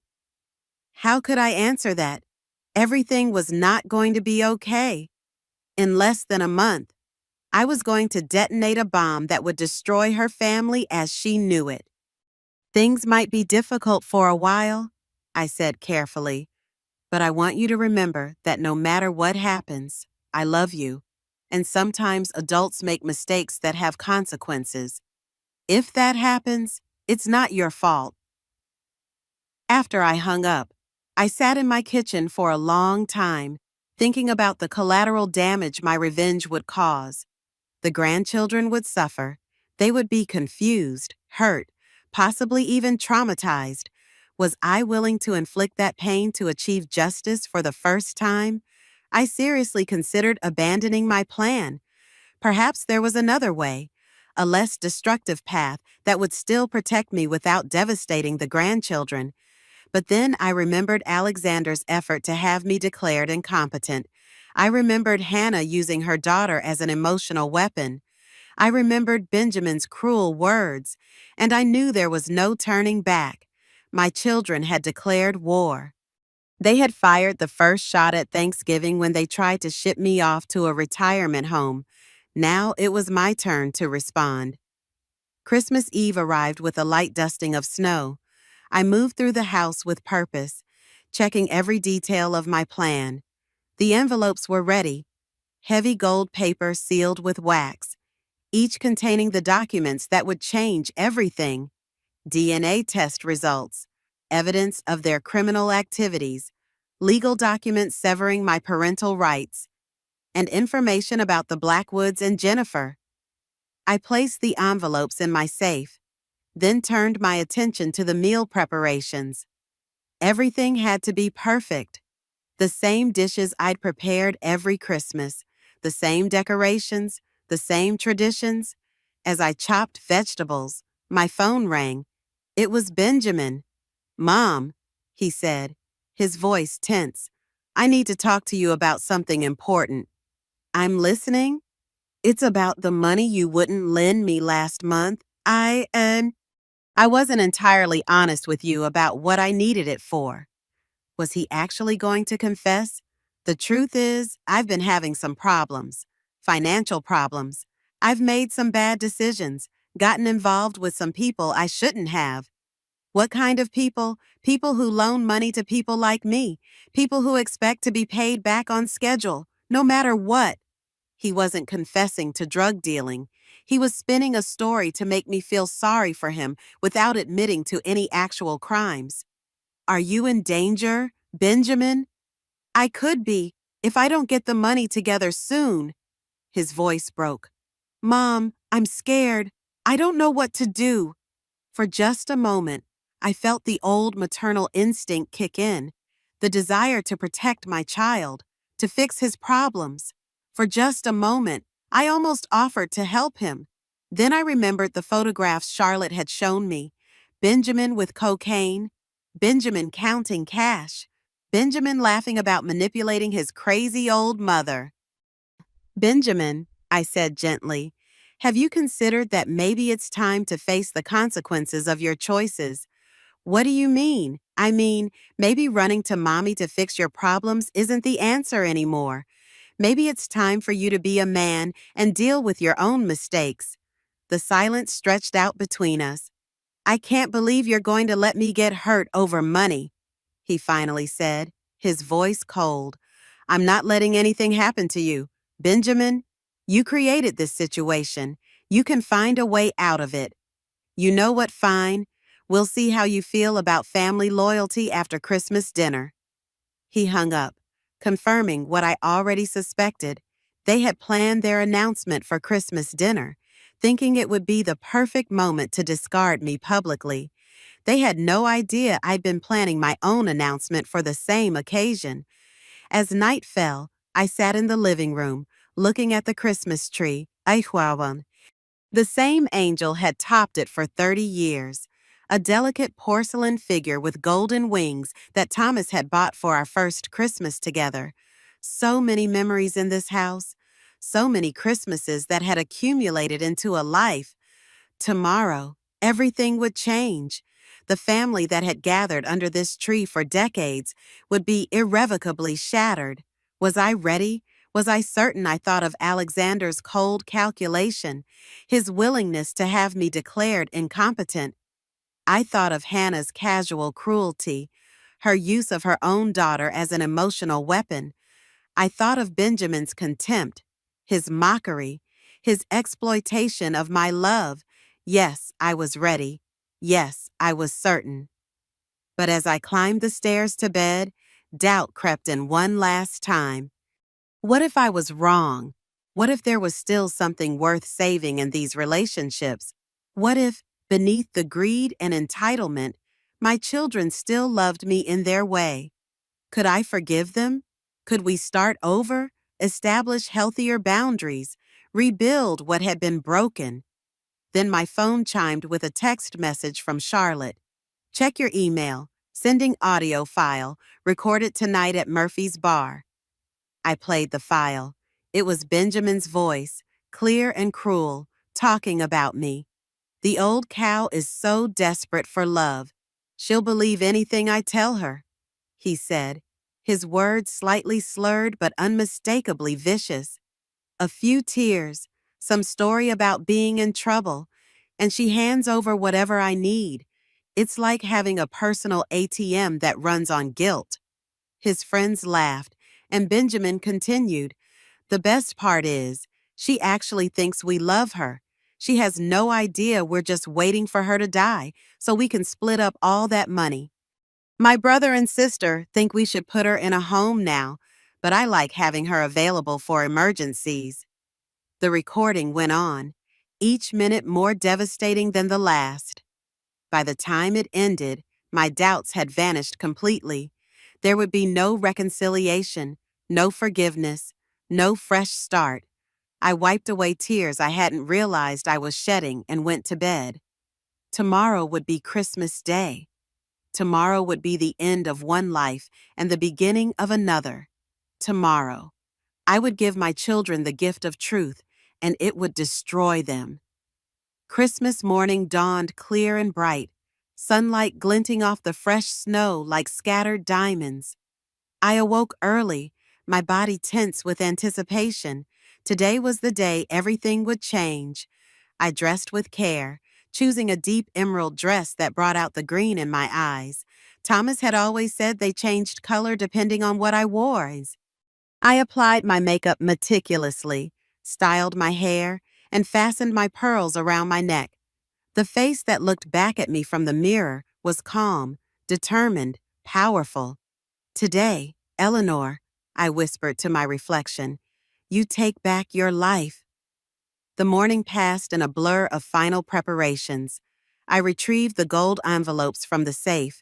How could I answer that? Everything was not going to be okay. In less than a month, I was going to detonate a bomb that would destroy her family as she knew it. Things might be difficult for a while, I said carefully, but I want you to remember that no matter what happens, I love you, and sometimes adults make mistakes that have consequences. If that happens, it's not your fault. After I hung up, I sat in my kitchen for a long time, thinking about the collateral damage my revenge would cause. The grandchildren would suffer. They would be confused, hurt, possibly even traumatized. Was I willing to inflict that pain to achieve justice for the first time? I seriously considered abandoning my plan. Perhaps there was another way, a less destructive path that would still protect me without devastating the grandchildren. But then I remembered Alexander's effort to have me declared incompetent. I remembered Hannah using her daughter as an emotional weapon. I remembered Benjamin's cruel words, and I knew there was no turning back. My children had declared war. They had fired the first shot at Thanksgiving when they tried to ship me off to a retirement home. Now it was my turn to respond. Christmas Eve arrived with a light dusting of snow. I moved through the house with purpose, checking every detail of my plan. The envelopes were ready, heavy gold paper sealed with wax, each containing the documents that would change everything. DNA test results, evidence of their criminal activities, legal documents severing my parental rights, and information about the Blackwoods and Jennifer. I placed the envelopes in my safe, then turned my attention to the meal preparations. Everything had to be perfect. The same dishes I'd prepared every Christmas, the same decorations, the same traditions. As I chopped vegetables, my phone rang. It was Benjamin. "Mom," he said, his voice tense. "I need to talk to you about something important." "I'm listening." "It's about the money you wouldn't lend me last month. I wasn't entirely honest with you about what I needed it for." Was he actually going to confess? The truth is, I've been having some problems. Financial problems. I've made some bad decisions, gotten involved with some people I shouldn't have. What kind of people? People who loan money to people like me. People who expect to be paid back on schedule, no matter what. He wasn't confessing to drug dealing. He was spinning a story to make me feel sorry for him without admitting to any actual crimes. "Are you in danger, Benjamin?" "I could be, if I don't get the money together soon." His voice broke. "Mom, I'm scared. I don't know what to do." For just a moment, I felt the old maternal instinct kick in, the desire to protect my child, to fix his problems. For just a moment, I almost offered to help him. Then I remembered the photographs Charlotte had shown me. Benjamin with cocaine, Benjamin counting cash, Benjamin laughing about manipulating his crazy old mother. "Benjamin," I said gently, "have you considered that maybe it's time to face the consequences of your choices?" "What do you mean?" "I mean, maybe running to mommy to fix your problems isn't the answer anymore. Maybe it's time for you to be a man and deal with your own mistakes." The silence stretched out between us. "I can't believe you're going to let me get hurt over money," he finally said, his voice cold. "I'm not letting anything happen to you. Benjamin, you created this situation. You can find a way out of it." You know what, fine. We'll see how you feel about family loyalty after Christmas dinner. He hung up, confirming what I already suspected. They had planned their announcement for Christmas dinner, thinking it would be the perfect moment to discard me publicly. They had no idea I'd been planning my own announcement for the same occasion. As night fell, I sat in the living room, looking at the Christmas tree, Eichwawan. The same angel had topped it for 30 years. A delicate porcelain figure with golden wings that Thomas had bought for our first Christmas together. So many memories in this house. So many Christmases that had accumulated into a life. Tomorrow, everything would change. The family that had gathered under this tree for decades would be irrevocably shattered. Was I ready? Was I certain? I thought of Alexander's cold calculation, his willingness to have me declared incompetent. I thought of Hannah's casual cruelty, her use of her own daughter as an emotional weapon. I thought of Benjamin's contempt, his mockery, his exploitation of my love. Yes, I was ready. Yes, I was certain. But as I climbed the stairs to bed, doubt crept in one last time. What if I was wrong? What if there was still something worth saving in these relationships? What if, beneath the greed and entitlement, my children still loved me in their way? Could I forgive them? Could we start over, establish healthier boundaries, rebuild what had been broken? Then my phone chimed with a text message from Charlotte. Check your email. Sending audio file, recorded tonight at Murphy's Bar. I played the file. It was Benjamin's voice, clear and cruel, talking about me. The old cow is so desperate for love. She'll believe anything I tell her, he said, his words slightly slurred but unmistakably vicious. A few tears, some story about being in trouble, and she hands over whatever I need. It's like having a personal ATM that runs on guilt. His friends laughed, and Benjamin continued. The best part is, she actually thinks we love her. She has no idea we're just waiting for her to die so we can split up all that money. My brother and sister think we should put her in a home now, but I like having her available for emergencies. The recording went on, each minute more devastating than the last. By the time it ended, my doubts had vanished completely. There would be no reconciliation, no forgiveness, no fresh start. I wiped away tears I hadn't realized I was shedding and went to bed. Tomorrow would be Christmas Day. Tomorrow would be the end of one life and the beginning of another. Tomorrow, I would give my children the gift of truth, and it would destroy them. Christmas morning dawned clear and bright, sunlight glinting off the fresh snow like scattered diamonds. I awoke early, my body tense with anticipation. Today was the day everything would change. I dressed with care, choosing a deep emerald dress that brought out the green in my eyes. Thomas had always said they changed color depending on what I wore. I applied my makeup meticulously, styled my hair, and fastened my pearls around my neck. The face that looked back at me from the mirror was calm, determined, powerful. Today, Eleanor, I whispered to my reflection, you take back your life. The morning passed in a blur of final preparations. I retrieved the gold envelopes from the safe,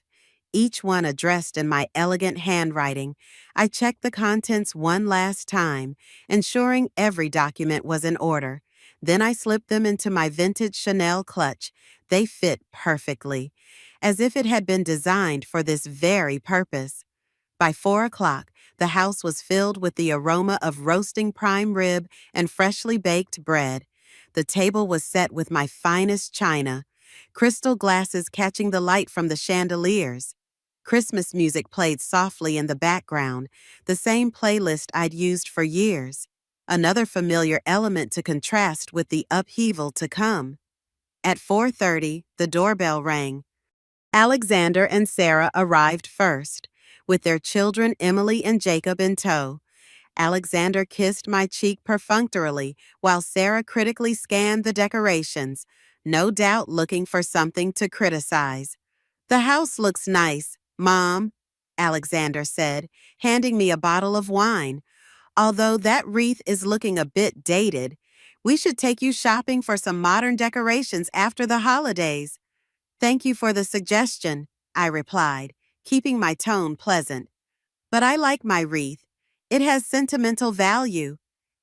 each one addressed in my elegant handwriting. I checked the contents one last time, ensuring every document was in order. Then I slipped them into my vintage Chanel clutch. They fit perfectly, as if it had been designed for this very purpose. By 4 o'clock, the house was filled with the aroma of roasting prime rib and freshly baked bread. The table was set with my finest china, crystal glasses catching the light from the chandeliers. Christmas music played softly in the background, the same playlist I'd used for years, another familiar element to contrast with the upheaval to come. At 4:30, the doorbell rang. Alexander and Sarah arrived first, with their children Emily and Jacob in tow. Alexander kissed my cheek perfunctorily while Sarah critically scanned the decorations, no doubt looking for something to criticize. "The house looks nice, Mom," Alexander said, handing me a bottle of wine. "Although that wreath is looking a bit dated, we should take you shopping for some modern decorations after the holidays." "Thank you for the suggestion," I replied, keeping my tone pleasant. "But I like my wreath. It has sentimental value."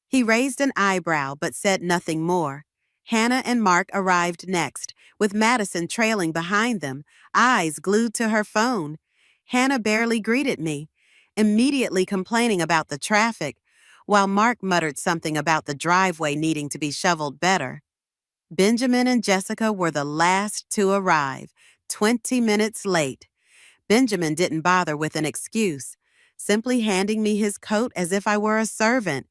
He raised an eyebrow but said nothing more. Hannah and Mark arrived next, with Madison trailing behind them, eyes glued to her phone. Hannah barely greeted me, immediately complaining about the traffic, while Mark muttered something about the driveway needing to be shoveled better. Benjamin and Jessica were the last to arrive, 20 minutes late. Benjamin didn't bother with an excuse, simply handing me his coat as if I were a servant.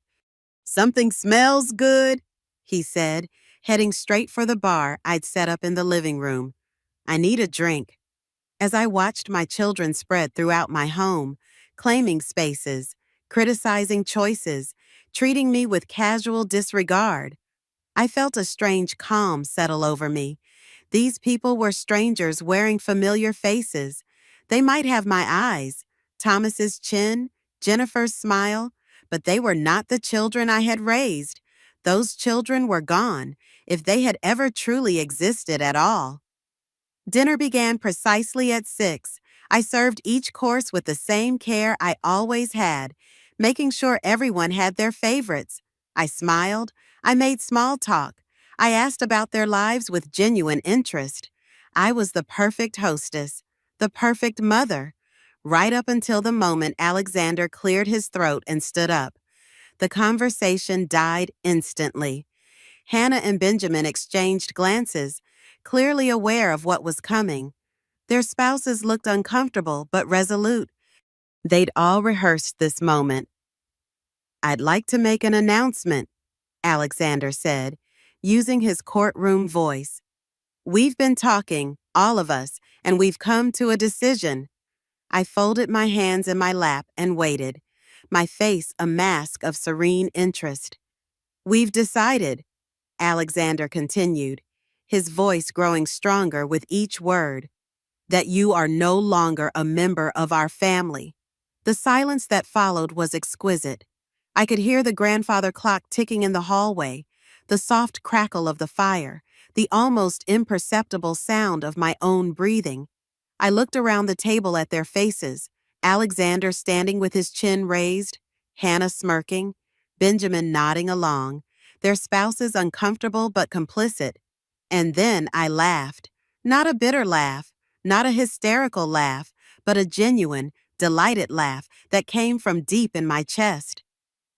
"Something smells good," he said, heading straight for the bar I'd set up in the living room. "I need a drink." As I watched my children spread throughout my home, claiming spaces, criticizing choices, treating me with casual disregard, I felt a strange calm settle over me. These people were strangers wearing familiar faces. They might have my eyes, Thomas's chin, Jennifer's smile, but they were not the children I had raised. Those children were gone, if they had ever truly existed at all. Dinner began precisely at 6. I served each course with the same care I always had, making sure everyone had their favorites. I smiled. I made small talk. I asked about their lives with genuine interest. I was the perfect hostess, the perfect mother, right up until the moment Alexander cleared his throat and stood up. The conversation died instantly. Hannah and Benjamin exchanged glances, clearly aware of what was coming. Their spouses looked uncomfortable but resolute. They'd all rehearsed this moment. "I'd like to make an announcement," Alexander said, using his courtroom voice. "We've been talking, all of us, and we've come to a decision." I folded my hands in my lap and waited, my face a mask of serene interest. "We've decided," Alexander continued, his voice growing stronger with each word, "that you are no longer a member of our family." The silence that followed was exquisite. I could hear the grandfather clock ticking in the hallway, the soft crackle of the fire, the almost imperceptible sound of my own breathing. I looked around the table at their faces, Alexander standing with his chin raised, Hannah smirking, Benjamin nodding along, their spouses uncomfortable but complicit. And then I laughed. Not a bitter laugh, not a hysterical laugh, but a genuine, delighted laugh that came from deep in my chest.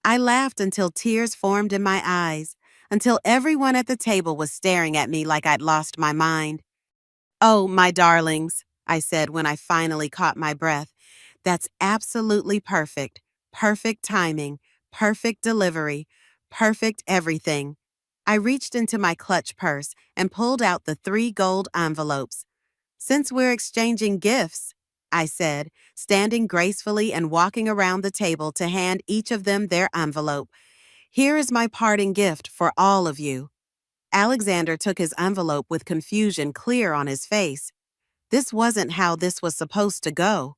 I laughed until tears formed in my eyes, until everyone at the table was staring at me like I'd lost my mind. "Oh, my darlings," I said when I finally caught my breath, "that's absolutely perfect. Perfect timing, perfect delivery, perfect everything." I reached into my clutch purse and pulled out the 3 gold envelopes. "Since we're exchanging gifts," I said, standing gracefully and walking around the table to hand each of them their envelope, "here is my parting gift for all of you." Alexander took his envelope with confusion clear on his face. This wasn't how this was supposed to go.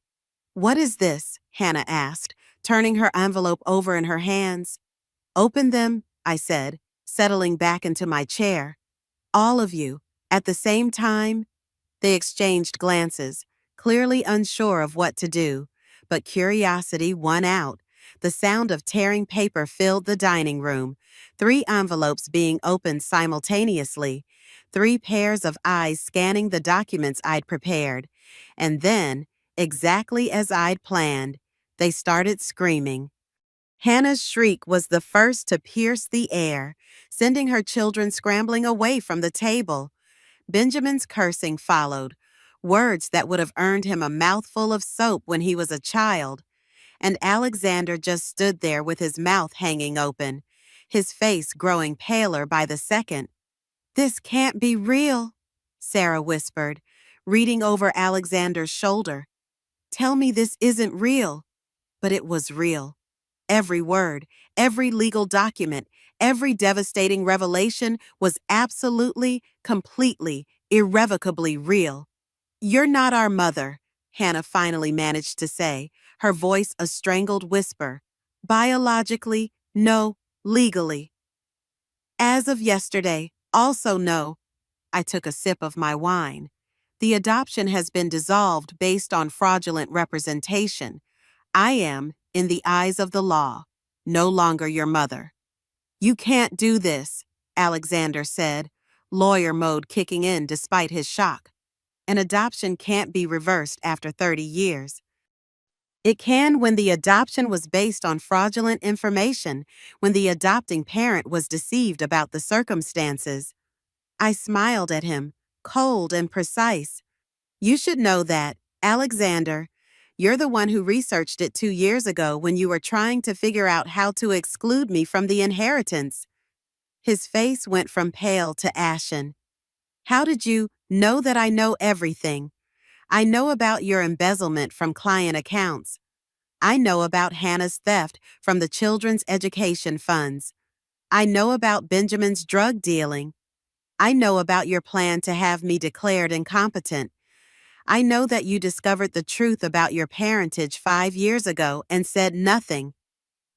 "What is this?" Hannah asked, turning her envelope over in her hands. "Open them," I said, settling back into my chair. "All of you, at the same time?" They exchanged glances, clearly unsure of what to do, but curiosity won out. The sound of tearing paper filled the dining room, 3 envelopes being opened simultaneously, 3 pairs of eyes scanning the documents I'd prepared. And then, exactly as I'd planned, they started screaming. Hannah's shriek was the first to pierce the air, sending her children scrambling away from the table. Benjamin's cursing followed, words that would have earned him a mouthful of soap when he was a child. And Alexander just stood there with his mouth hanging open, his face growing paler by the second. "This can't be real," Sarah whispered, reading over Alexander's shoulder. "Tell me this isn't real." But it was real. Every word, every legal document, every devastating revelation was absolutely, completely, irrevocably real. "You're not our mother," Hannah finally managed to say, her voice a strangled whisper. "Biologically, no, legally. As of yesterday, also no." I took a sip of my wine. "The adoption has been dissolved based on fraudulent representation. I am, in the eyes of the law, no longer your mother." "You can't do this," Alexander said, lawyer mode kicking in despite his shock. "An adoption can't be reversed after 30 years. It can when the adoption was based on fraudulent information, when the adopting parent was deceived about the circumstances." I smiled at him, cold and precise. "You should know that, Alexander. You're the one who researched it 2 years ago when you were trying to figure out how to exclude me from the inheritance." His face went from pale to ashen. "How did you know that I know everything? I know about your embezzlement from client accounts. I know about Hannah's theft from the children's education funds. I know about Benjamin's drug dealing. I know about your plan to have me declared incompetent. I know that you discovered the truth about your parentage 5 years ago and said nothing.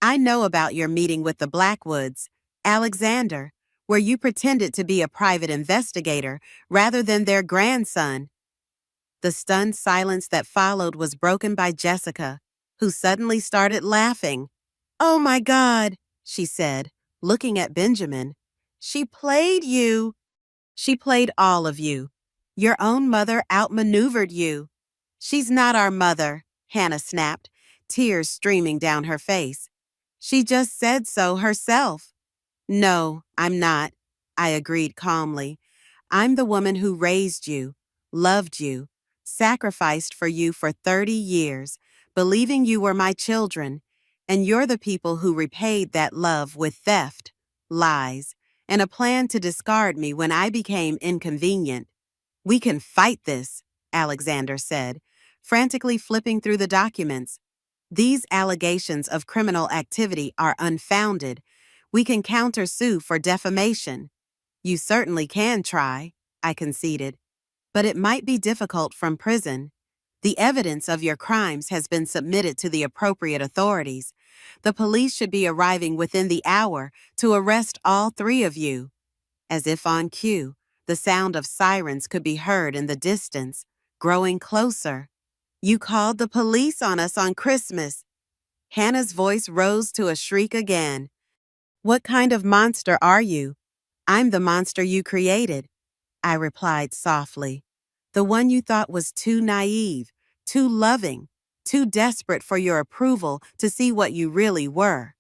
I know about your meeting with the Blackwoods, Alexander, where you pretended to be a private investigator rather than their grandson." The stunned silence that followed was broken by Jessica, who suddenly started laughing. "Oh my God," she said, looking at Benjamin. "She played you." "She played all of you. Your own mother outmaneuvered you." "She's not our mother," Hannah snapped, tears streaming down her face. "She just said so herself." "No, I'm not," I agreed calmly. "I'm the woman who raised you, loved you, sacrificed for you for 30 years, believing you were my children, and you're the people who repaid that love with theft, lies, and a plan to discard me when I became inconvenient." "We can fight this," Alexander said, frantically flipping through the documents. "These allegations of criminal activity are unfounded. We can countersue for defamation." "You certainly can try," I conceded. "But it might be difficult from prison. The evidence of your crimes has been submitted to the appropriate authorities. The police should be arriving within the hour to arrest all three of you." As if on cue, the sound of sirens could be heard in the distance, growing closer. "You called the police on us on Christmas." Hannah's voice rose to a shriek again. "What kind of monster are you?" "I'm the monster you created," I replied softly. "The one you thought was too naive, too loving, too desperate for your approval to see what you really were."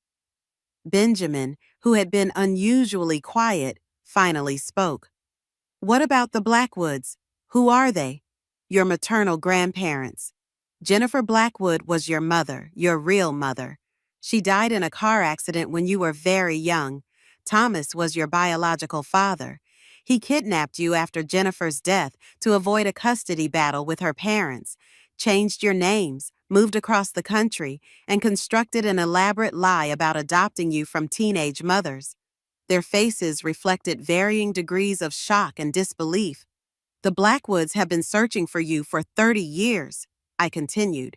Benjamin, who had been unusually quiet, finally spoke. "What about the Blackwoods? Who are they?" "Your maternal grandparents. Jennifer Blackwood was your mother, your real mother. She died in a car accident when you were very young. Thomas was your biological father. He kidnapped you after Jennifer's death to avoid a custody battle with her parents, changed your names, moved across the country, and constructed an elaborate lie about adopting you from teenage mothers." Their faces reflected varying degrees of shock and disbelief. "The Blackwoods have been searching for you for 30 years, I continued.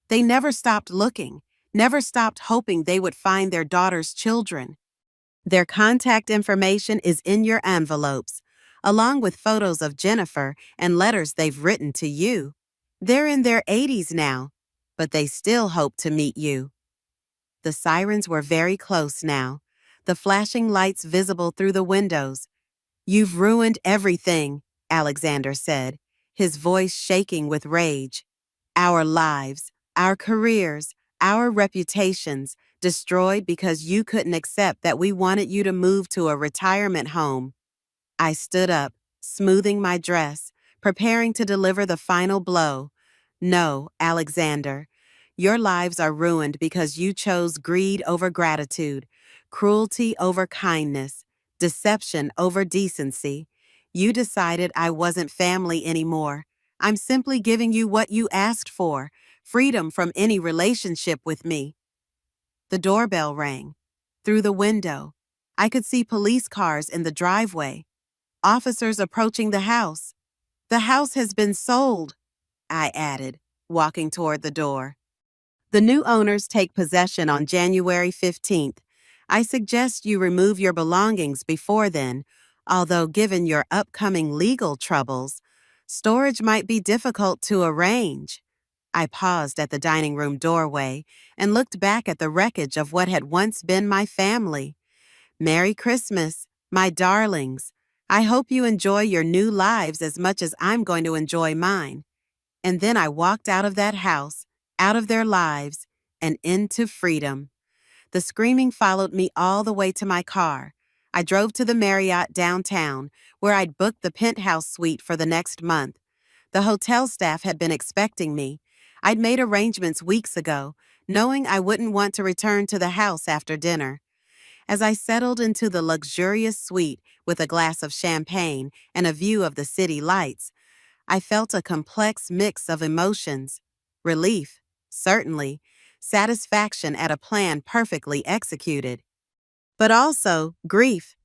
"They never stopped looking, never stopped hoping they would find their daughter's children. Their contact information is in your envelopes, along with photos of Jennifer and letters they've written to you. They're in their 80s now, but they still hope to meet you." The sirens were very close now, the flashing lights visible through the windows. "You've ruined everything," Alexander said, his voice shaking with rage. "Our lives, our careers, our reputations, destroyed because you couldn't accept that we wanted you to move to a retirement home." I stood up, smoothing my dress, preparing to deliver the final blow. "No, Alexander. Your lives are ruined because you chose greed over gratitude, cruelty over kindness, deception over decency. You decided I wasn't family anymore. I'm simply giving you what you asked for, freedom from any relationship with me." The doorbell rang. Through the window, I could see police cars in the driveway, officers approaching the house. The house has been sold, I added, walking toward the door. The new owners take possession on January 15th. I suggest you remove your belongings before then, although given your upcoming legal troubles, storage might be difficult to arrange. I paused at the dining room doorway and looked back at the wreckage of what had once been my family. Merry Christmas, my darlings. I hope you enjoy your new lives as much as I'm going to enjoy mine. And then I walked out of that house, out of their lives, and into freedom. The screaming followed me all the way to my car. I drove to the Marriott downtown, where I'd booked the penthouse suite for the next month. The hotel staff had been expecting me. I'd made arrangements weeks ago, knowing I wouldn't want to return to the house after dinner. As I settled into the luxurious suite with a glass of champagne and a view of the city lights, I felt a complex mix of emotions. Relief, certainly. Satisfaction at a plan perfectly executed. But also grief.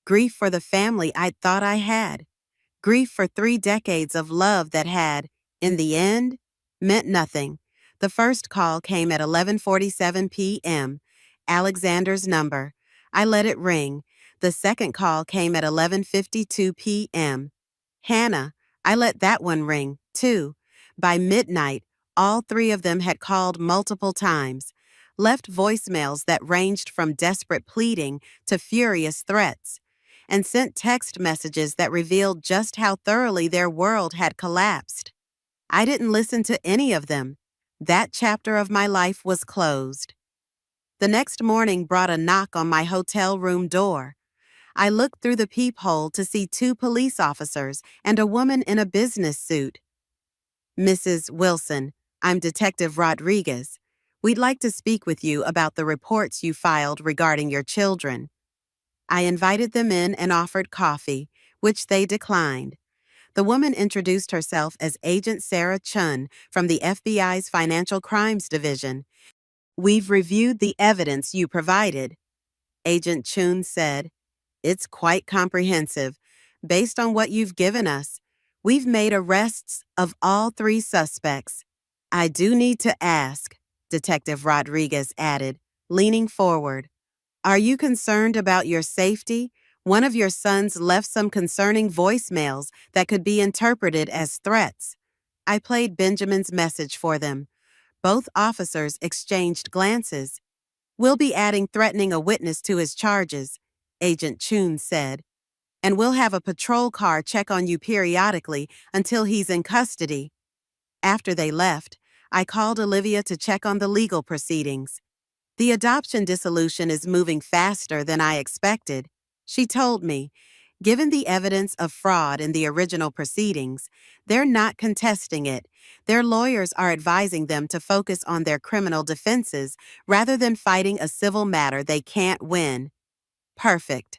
Grief for the family I'd thought I had. Grief for 3 decades of love that had, in the end, meant nothing. The first call came at 11:47 p.m., Alexander's number. I let it ring. The second call came at 11:52 p.m. Hannah. I let that one ring, too. By midnight, all 3 of them had called multiple times, left voicemails that ranged from desperate pleading to furious threats, and sent text messages that revealed just how thoroughly their world had collapsed. I didn't listen to any of them. That chapter of my life was closed. The next morning brought a knock on my hotel room door. I looked through the peephole to see 2 police officers and a woman in a business suit. Mrs. Wilson, I'm Detective Rodriguez. We'd like to speak with you about the reports you filed regarding your children. I invited them in and offered coffee, which they declined. The woman introduced herself as Agent Sarah Chun from the FBI's Financial Crimes Division. We've reviewed the evidence you provided, Agent Chun said. It's quite comprehensive. Based on what you've given us, we've made arrests of all 3 suspects. I do need to ask, Detective Rodriguez added, leaning forward. Are you concerned about your safety? One of your sons left some concerning voicemails that could be interpreted as threats. I played Benjamin's message for them. Both officers exchanged glances. We'll be adding threatening a witness to his charges, Agent Chun said, and we'll have a patrol car check on you periodically until he's in custody. After they left, I called Olivia to check on the legal proceedings. The adoption dissolution is moving faster than I expected. She told me, given the evidence of fraud in the original proceedings, they're not contesting it. Their lawyers are advising them to focus on their criminal defenses rather than fighting a civil matter they can't win. Perfect.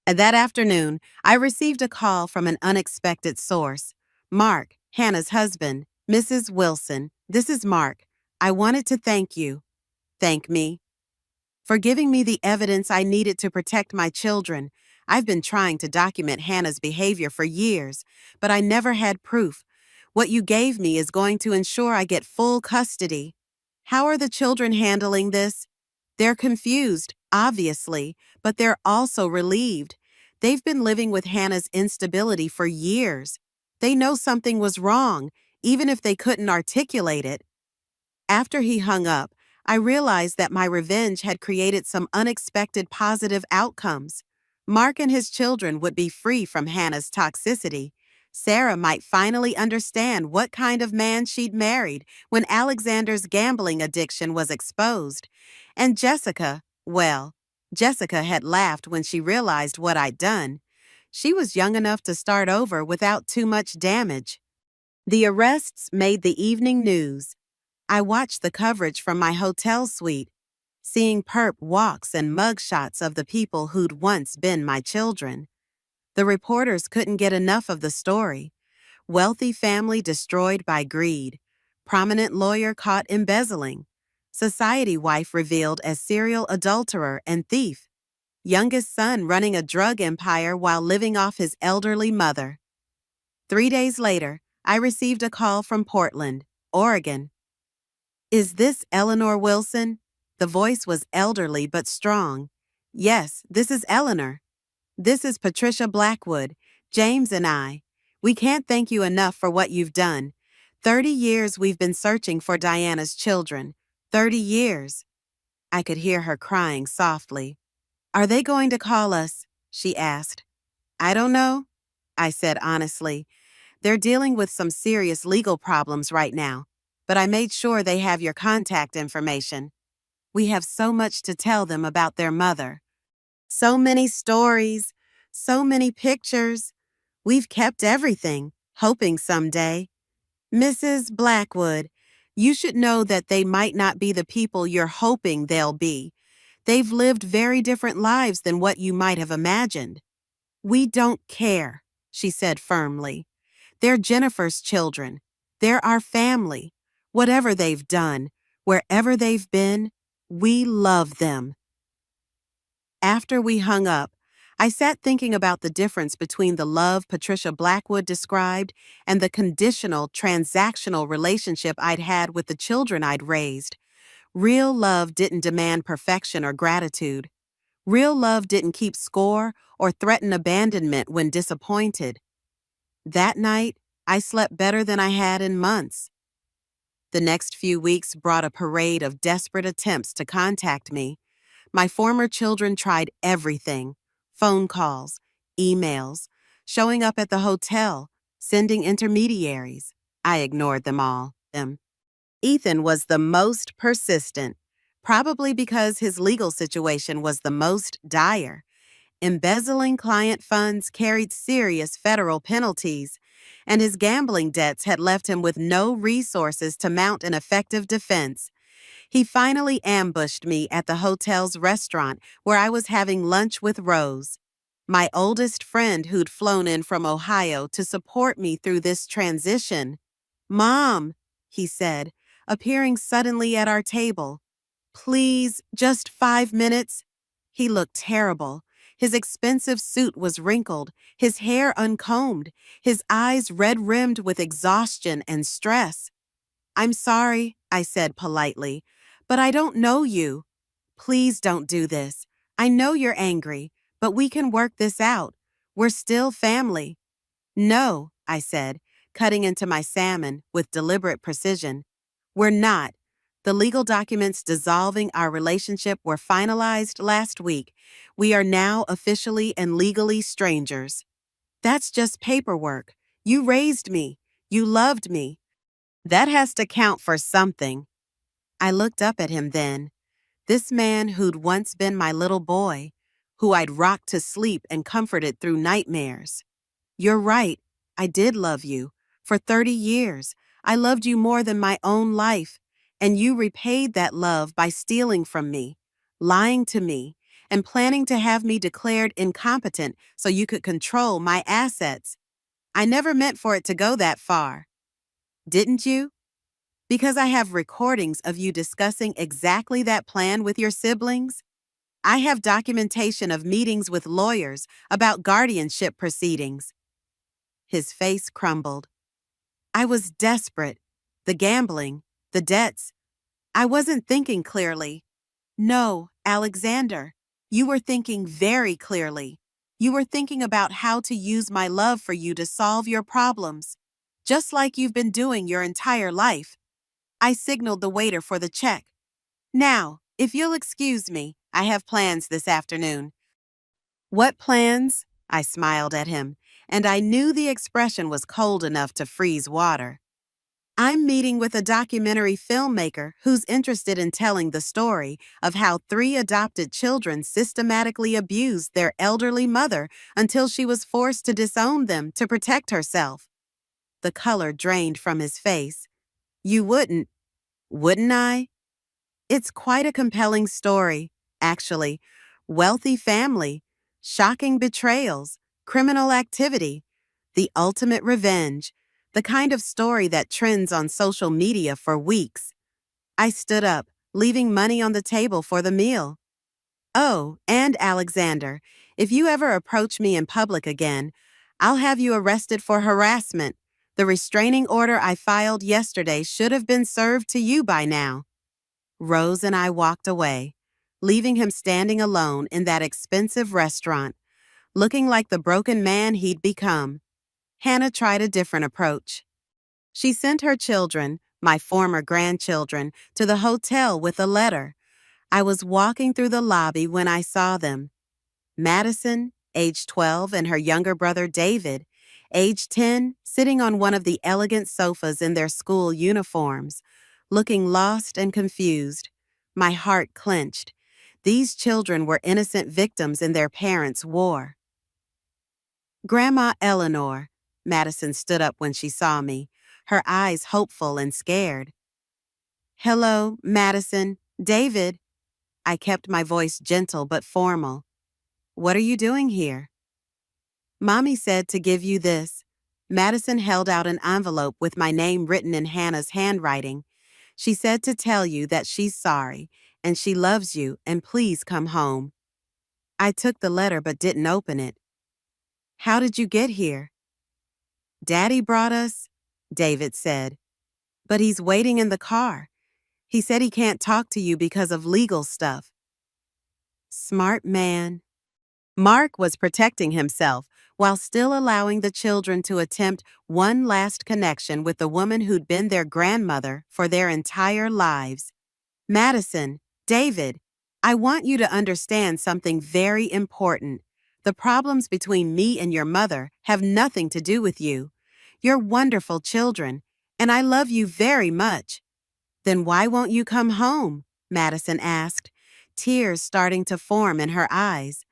And that afternoon, I received a call from an unexpected source. Mark, Hannah's husband, Mrs. Wilson, this is Mark. I wanted to thank you. Thank me. For giving me the evidence I needed to protect my children. I've been trying to document Hannah's behavior for years, but I never had proof. What you gave me is going to ensure I get full custody. How are the children handling this? They're confused, obviously, but they're also relieved. They've been living with Hannah's instability for years. They know something was wrong, even if they couldn't articulate it. After he hung up, I realized that my revenge had created some unexpected positive outcomes. Mark and his children would be free from Hannah's toxicity. Sarah might finally understand what kind of man she'd married when Alexander's gambling addiction was exposed. And Jessica, well, Jessica had laughed when she realized what I'd done. She was young enough to start over without too much damage. The arrests made the evening news. I watched the coverage from my hotel suite, seeing perp walks and mugshots of the people who'd once been my children. The reporters couldn't get enough of the story. Wealthy family destroyed by greed. Prominent lawyer caught embezzling. society wife revealed as serial adulterer and thief, youngest son running a drug empire while living off his elderly mother. 3 days later, I received a call from Portland, Oregon. Is this Eleanor Wilson? The voice was elderly but strong. Yes, this is Eleanor. This is Patricia Blackwood, James and I. We can't thank you enough for what you've done. 30 years we've been searching for Diana's children. 30 years. I could hear her crying softly. Are they going to call us? She asked. I don't know, I said honestly. They're dealing with some serious legal problems right now, but I made sure they have your contact information. We have so much to tell them about their mother. So many stories, so many pictures. We've kept everything, hoping someday. Mrs. Blackwood, you should know that they might not be the people you're hoping they'll be. They've lived very different lives than what you might have imagined. We don't care, she said firmly. They're Jennifer's children. They're our family. Whatever they've done, wherever they've been, we love them. After we hung up, I sat thinking about the difference between the love Patricia Blackwood described and the conditional, transactional relationship I'd had with the children I'd raised. Real love didn't demand perfection or gratitude. Real love didn't keep score or threaten abandonment when disappointed. That night, I slept better than I had in months. The next few weeks brought a parade of desperate attempts to contact me. My former children tried everything: phone calls, emails, showing up at the hotel, sending intermediaries. I ignored them all. Ethan was the most persistent, probably because his legal situation was the most dire. Embezzling client funds carried serious federal penalties, and his gambling debts had left him with no resources to mount an effective defense. He finally ambushed me at the hotel's restaurant where I was having lunch with Rose, my oldest friend who'd flown in from Ohio to support me through this transition. Mom, he said, appearing suddenly at our table. Please, just 5 minutes. He looked terrible. His expensive suit was wrinkled, his hair uncombed, his eyes red-rimmed with exhaustion and stress. I'm sorry, I said politely, but I don't know you. Please don't do this. I know you're angry, but we can work this out. We're still family. No, I said, cutting into my salmon with deliberate precision. We're not. The legal documents dissolving our relationship were finalized last week. We are now officially and legally strangers. That's just paperwork. You raised me. You loved me. That has to count for something. I looked up at him then. This man who'd once been my little boy, who I'd rocked to sleep and comforted through nightmares. You're right. I did love you. For 30 years, I loved you more than my own life, and you repaid that love by stealing from me, lying to me, and planning to have me declared incompetent so you could control my assets. I never meant for it to go that far. Didn't you? Because I have recordings of you discussing exactly that plan with your siblings. I have documentation of meetings with lawyers about guardianship proceedings. His face crumbled. I was desperate. The gambling, the debts. I wasn't thinking clearly. No, Alexander, you were thinking very clearly. You were thinking about how to use my love for you to solve your problems, just like you've been doing your entire life. I signaled the waiter for the check. Now, if you'll excuse me, I have plans this afternoon. What plans? I smiled at him, and I knew the expression was cold enough to freeze water. I'm meeting with a documentary filmmaker who's interested in telling the story of how 3 adopted children systematically abused their elderly mother until she was forced to disown them to protect herself. The color drained from his face. You wouldn't I? It's quite a compelling story, actually. Wealthy family, shocking betrayals, criminal activity, the ultimate revenge, the kind of story that trends on social media for weeks. I stood up, leaving money on the table for the meal. Oh, and Alexander, if you ever approach me in public again, I'll have you arrested for harassment. The restraining order I filed yesterday should have been served to you by now. Rose and I walked away, leaving him standing alone in that expensive restaurant, looking like the broken man he'd become. Hannah tried a different approach. She sent her children, my former grandchildren, to the hotel with a letter. I was walking through the lobby when I saw them. Madison, age 12, and her younger brother David, age 10, sitting on one of the elegant sofas in their school uniforms, looking lost and confused. My heart clenched. These children were innocent victims in their parents' war. Grandma Eleanor, Madison stood up when she saw me, her eyes hopeful and scared. Hello, Madison. David. I kept my voice gentle but formal. What are you doing here? Mommy said to give you this. Madison held out an envelope with my name written in Hannah's handwriting. She said to tell you that she's sorry, and she loves you, and please come home. I took the letter but didn't open it. How did you get here? Daddy brought us, David said. But he's waiting in the car. He said he can't talk to you because of legal stuff. Smart man. Mark was protecting himself while still allowing the children to attempt one last connection with the woman who'd been their grandmother for their entire lives. Madison, David, I want you to understand something very important. The problems between me and your mother have nothing to do with you. You're wonderful children, and I love you very much. Then why won't you come home? Madison asked, tears starting to form in her eyes.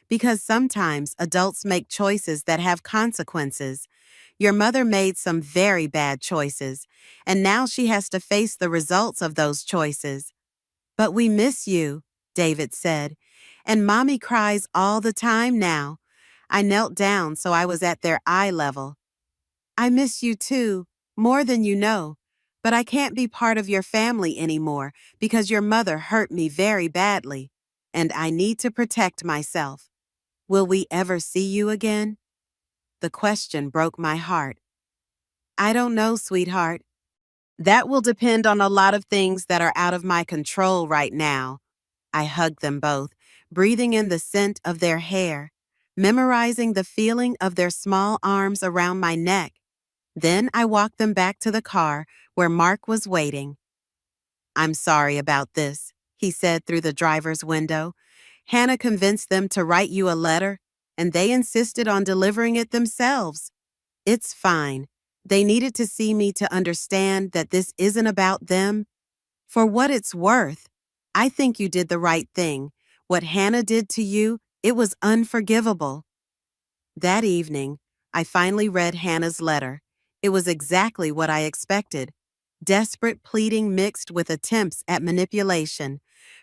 Because sometimes adults make choices that have consequences. Your mother made some very bad choices, and now she has to face the results of those choices. But we miss you, David said, and Mommy cries all the time now. I knelt down so I was at their eye level. I miss you too, more than you know, but I can't be part of your family anymore because your mother hurt me very badly, and I need to protect myself. Will we ever see you again? The question broke my heart. I don't know, sweetheart. That will depend on a lot of things that are out of my control right now. I hugged them both, breathing in the scent of their hair, memorizing the feeling of their small arms around my neck. Then I walked them back to the car where Mark was waiting. I'm sorry about this, he said through the driver's window. Hannah convinced them to write you a letter, and they insisted on delivering it themselves. It's fine. They needed to see me to understand that this isn't about them. For what it's worth, I think you did the right thing. What Hannah did to you, it was unforgivable. That evening, I finally read Hannah's letter. It was exactly what I expected. Desperate pleading mixed with attempts at manipulation,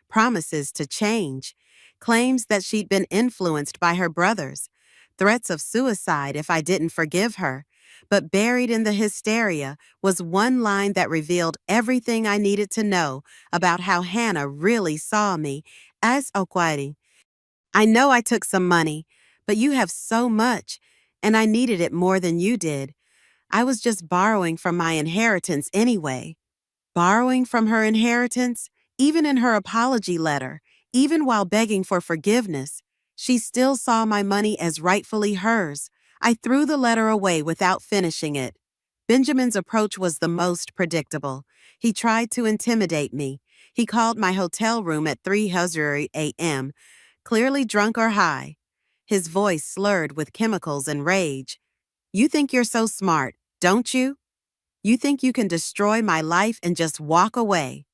promises to change, claims that she'd been influenced by her brothers, threats of suicide if I didn't forgive her. But buried in the hysteria was one line that revealed everything I needed to know about how Hannah really saw me as Okwari. I know I took some money, but you have so much, and I needed it more than you did. I was just borrowing from my inheritance anyway. Borrowing from her inheritance, even in her apology letter, even while begging for forgiveness, she still saw my money as rightfully hers. I threw the letter away without finishing it. Benjamin's approach was the most predictable. He tried to intimidate me. He called my hotel room at 3:00 a.m., clearly drunk or high. His voice slurred with chemicals and rage. You think you're so smart, don't you? You think you can destroy my life and just walk away.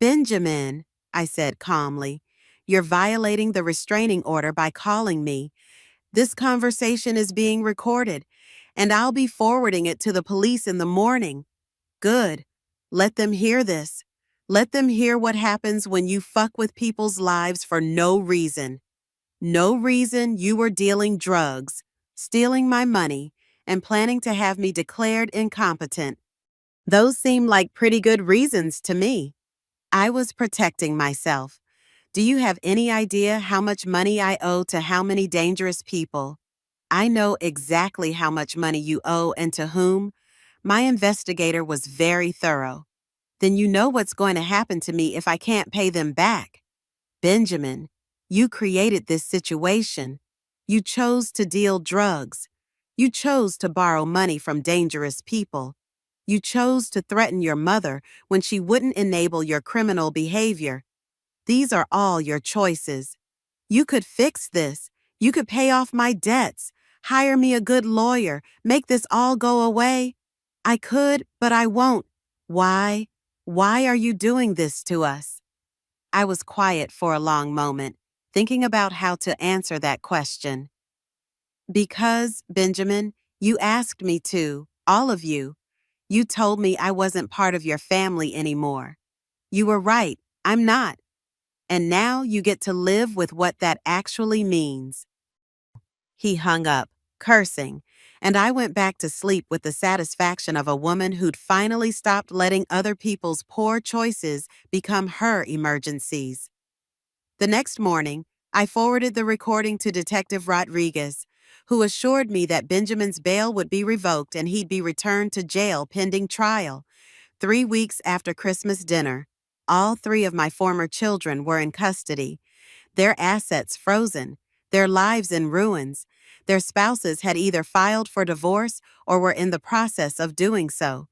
Benjamin, I said calmly, you're violating the restraining order by calling me. This conversation is being recorded, and I'll be forwarding it to the police in the morning. Good. Let them hear this. Let them hear what happens when you fuck with people's lives for no reason. No reason you were dealing drugs, stealing my money, and planning to have me declared incompetent. Those seem like pretty good reasons to me. I was protecting myself. Do you have any idea how much money I owe to how many dangerous people? I know exactly how much money you owe and to whom. My investigator was very thorough. Then you know what's going to happen to me if I can't pay them back. Benjamin, you created this situation. You chose to deal drugs. You chose to borrow money from dangerous people. You chose to threaten your mother when she wouldn't enable your criminal behavior. These are all your choices. You could fix this. You could pay off my debts, hire me a good lawyer, make this all go away. I could, but I won't. Why? Why are you doing this to us? I was quiet for a long moment, thinking about how to answer that question. Because, Benjamin, you asked me to, all of you. You told me I wasn't part of your family anymore. You were right, I'm not. And now you get to live with what that actually means. He hung up, cursing, and I went back to sleep with the satisfaction of a woman who'd finally stopped letting other people's poor choices become her emergencies. The next morning, I forwarded the recording to Detective Rodriguez, who assured me that Benjamin's bail would be revoked and he'd be returned to jail pending trial. 3 weeks after Christmas dinner, all three of my former children were in custody, their assets frozen, their lives in ruins. Their spouses had either filed for divorce or were in the process of doing so.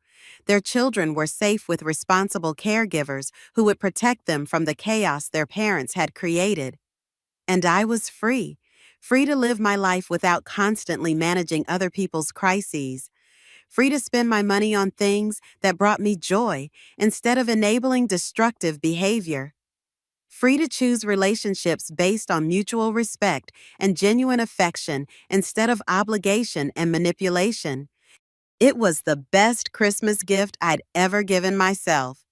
Their children were safe with responsible caregivers who would protect them from the chaos their parents had created. And I was free, free to live my life without constantly managing other people's crises, free to spend my money on things that brought me joy instead of enabling destructive behavior. Free to choose relationships based on mutual respect and genuine affection instead of obligation and manipulation. It was the best Christmas gift I'd ever given myself.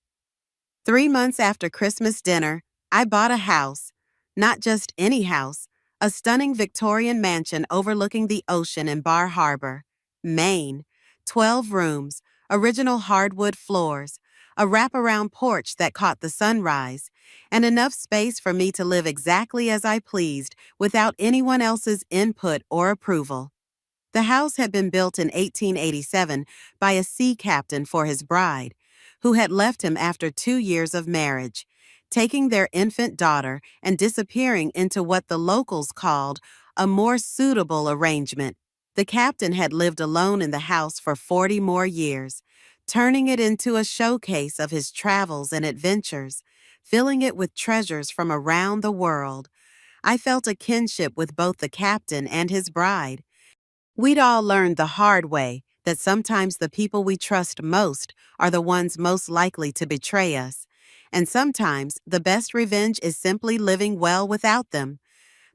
3 months after Christmas dinner, I bought a house. Not just any house, a stunning Victorian mansion overlooking the ocean in Bar Harbor, Maine. 12 rooms, original hardwood floors, a wraparound porch that caught the sunrise, and enough space for me to live exactly as I pleased without anyone else's input or approval. The house had been built in 1887 by a sea captain for his bride, who had left him after 2 years of marriage, taking their infant daughter and disappearing into what the locals called a more suitable arrangement. The captain had lived alone in the house for 40 more years, turning it into a showcase of his travels and adventures, filling it with treasures from around the world. I felt a kinship with both the captain and his bride. We'd all learned the hard way that sometimes the people we trust most are the ones most likely to betray us, and sometimes the best revenge is simply living well without them.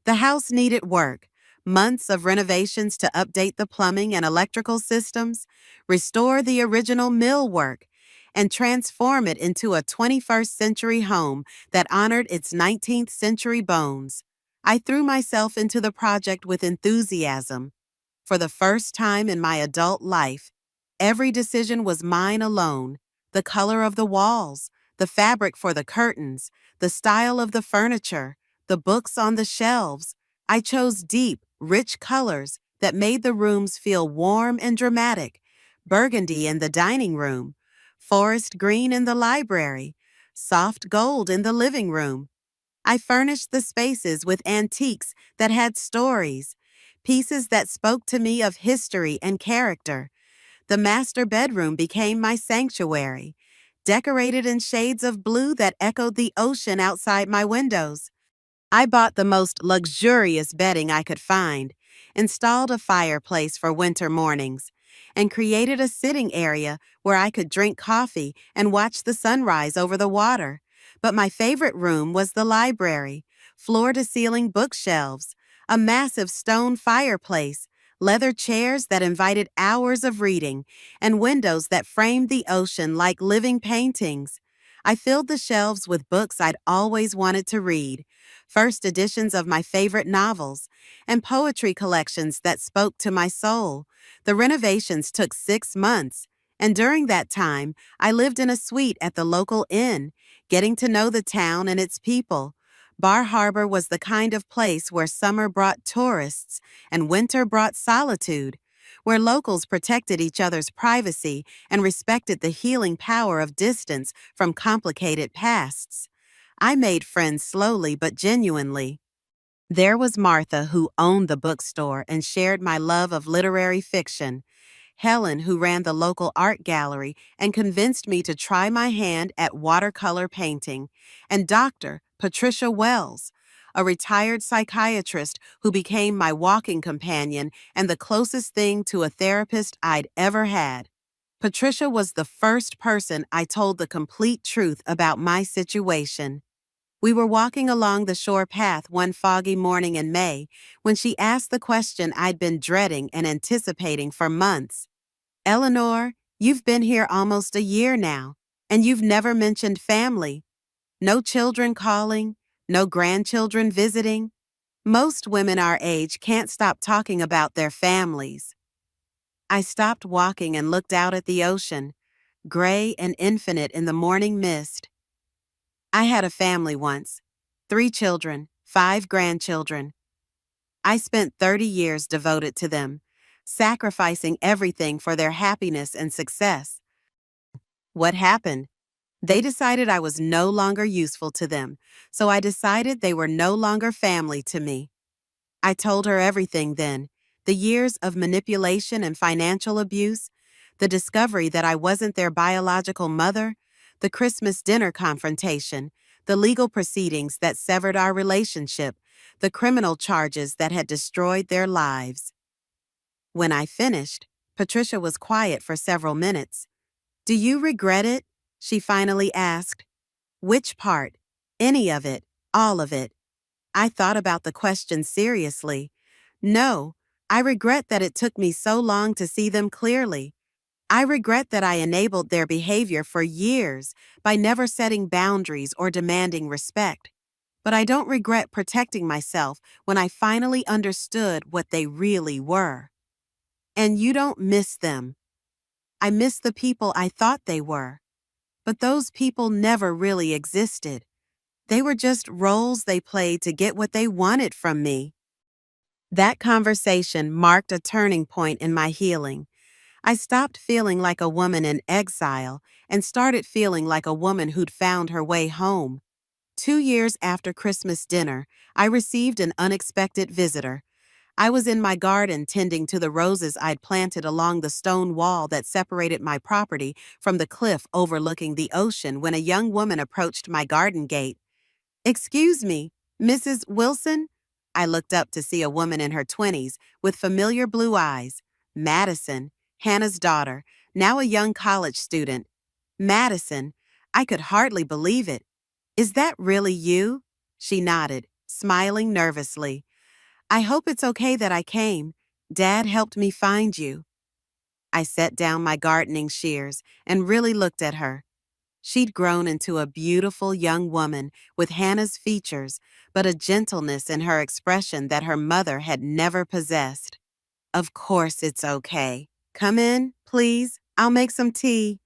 The house needed work, months of renovations to update the plumbing and electrical systems, restore the original millwork, and transform it into a 21st century home that honored its 19th century bones. I threw myself into the project with enthusiasm. For the first time in my adult life, every decision was mine alone. The color of the walls, the fabric for the curtains, the style of the furniture, the books on the shelves. I chose deep, rich colors that made the rooms feel warm and dramatic. Burgundy in the dining room, forest green in the library, soft gold in the living room. I furnished the spaces with antiques that had stories, pieces that spoke to me of history and character. The master bedroom became my sanctuary, decorated in shades of blue that echoed the ocean outside my windows. I bought the most luxurious bedding I could find, installed a fireplace for winter mornings, and created a sitting area where I could drink coffee and watch the sunrise over the water. But my favorite room was the library, floor-to-ceiling bookshelves, a massive stone fireplace, leather chairs that invited hours of reading, and windows that framed the ocean like living paintings. I filled the shelves with books I'd always wanted to read, first editions of my favorite novels, and poetry collections that spoke to my soul. The renovations took 6 months, And during that time, I lived in a suite at the local inn, getting to know the town and its people. Bar Harbor was the kind of place where summer brought tourists and winter brought solitude, where locals protected each other's privacy and respected the healing power of distance from complicated pasts. I made friends slowly but genuinely. There was Martha, who owned the bookstore and shared my love of literary fiction. Helen, who ran the local art gallery and convinced me to try my hand at watercolor painting. And Dr. Patricia Wells, a retired psychiatrist who became my walking companion and the closest thing to a therapist I'd ever had. Patricia was the first person I told the complete truth about my situation. We were walking along the shore path one foggy morning in May when she asked the question I'd been dreading and anticipating for months. Eleanor, you've been here almost a year now, and you've never mentioned family. No children calling, no grandchildren visiting. Most women our age can't stop talking about their families. I stopped walking and looked out at the ocean, gray and infinite in the morning mist. I had a family once, 3 children, 5 grandchildren. I spent 30 years devoted to them, sacrificing everything for their happiness and success. What happened? They decided I was no longer useful to them, so I decided they were no longer family to me. I told her everything then, the years of manipulation and financial abuse, the discovery that I wasn't their biological mother, the Christmas dinner confrontation, the legal proceedings that severed our relationship, the criminal charges that had destroyed their lives. When I finished, Patricia was quiet for several minutes. "Do you regret it?" she finally asked. "Which part? Any of it? All of it?" I thought about the question seriously. No, I regret that it took me so long to see them clearly. I regret that I enabled their behavior for years by never setting boundaries or demanding respect. But I don't regret protecting myself when I finally understood what they really were. And you don't miss them. I miss the people I thought they were. But those people never really existed. They were just roles they played to get what they wanted from me. That conversation marked a turning point in my healing. I stopped feeling like a woman in exile and started feeling like a woman who'd found her way home. 2 years after Christmas dinner, I received an unexpected visitor. I was in my garden tending to the roses I'd planted along the stone wall that separated my property from the cliff overlooking the ocean when a young woman approached my garden gate. "Excuse me, Mrs. Wilson?" I looked up to see a woman in her 20s with familiar blue eyes. Madison, Hannah's daughter, now a young college student. Madison, I could hardly believe it. "Is that really you?" She nodded, smiling nervously. "I hope it's okay that I came. Dad helped me find you." I set down my gardening shears and really looked at her. She'd grown into a beautiful young woman with Hannah's features, but a gentleness in her expression that her mother had never possessed. "Of course it's okay. Come in, please. I'll make some tea."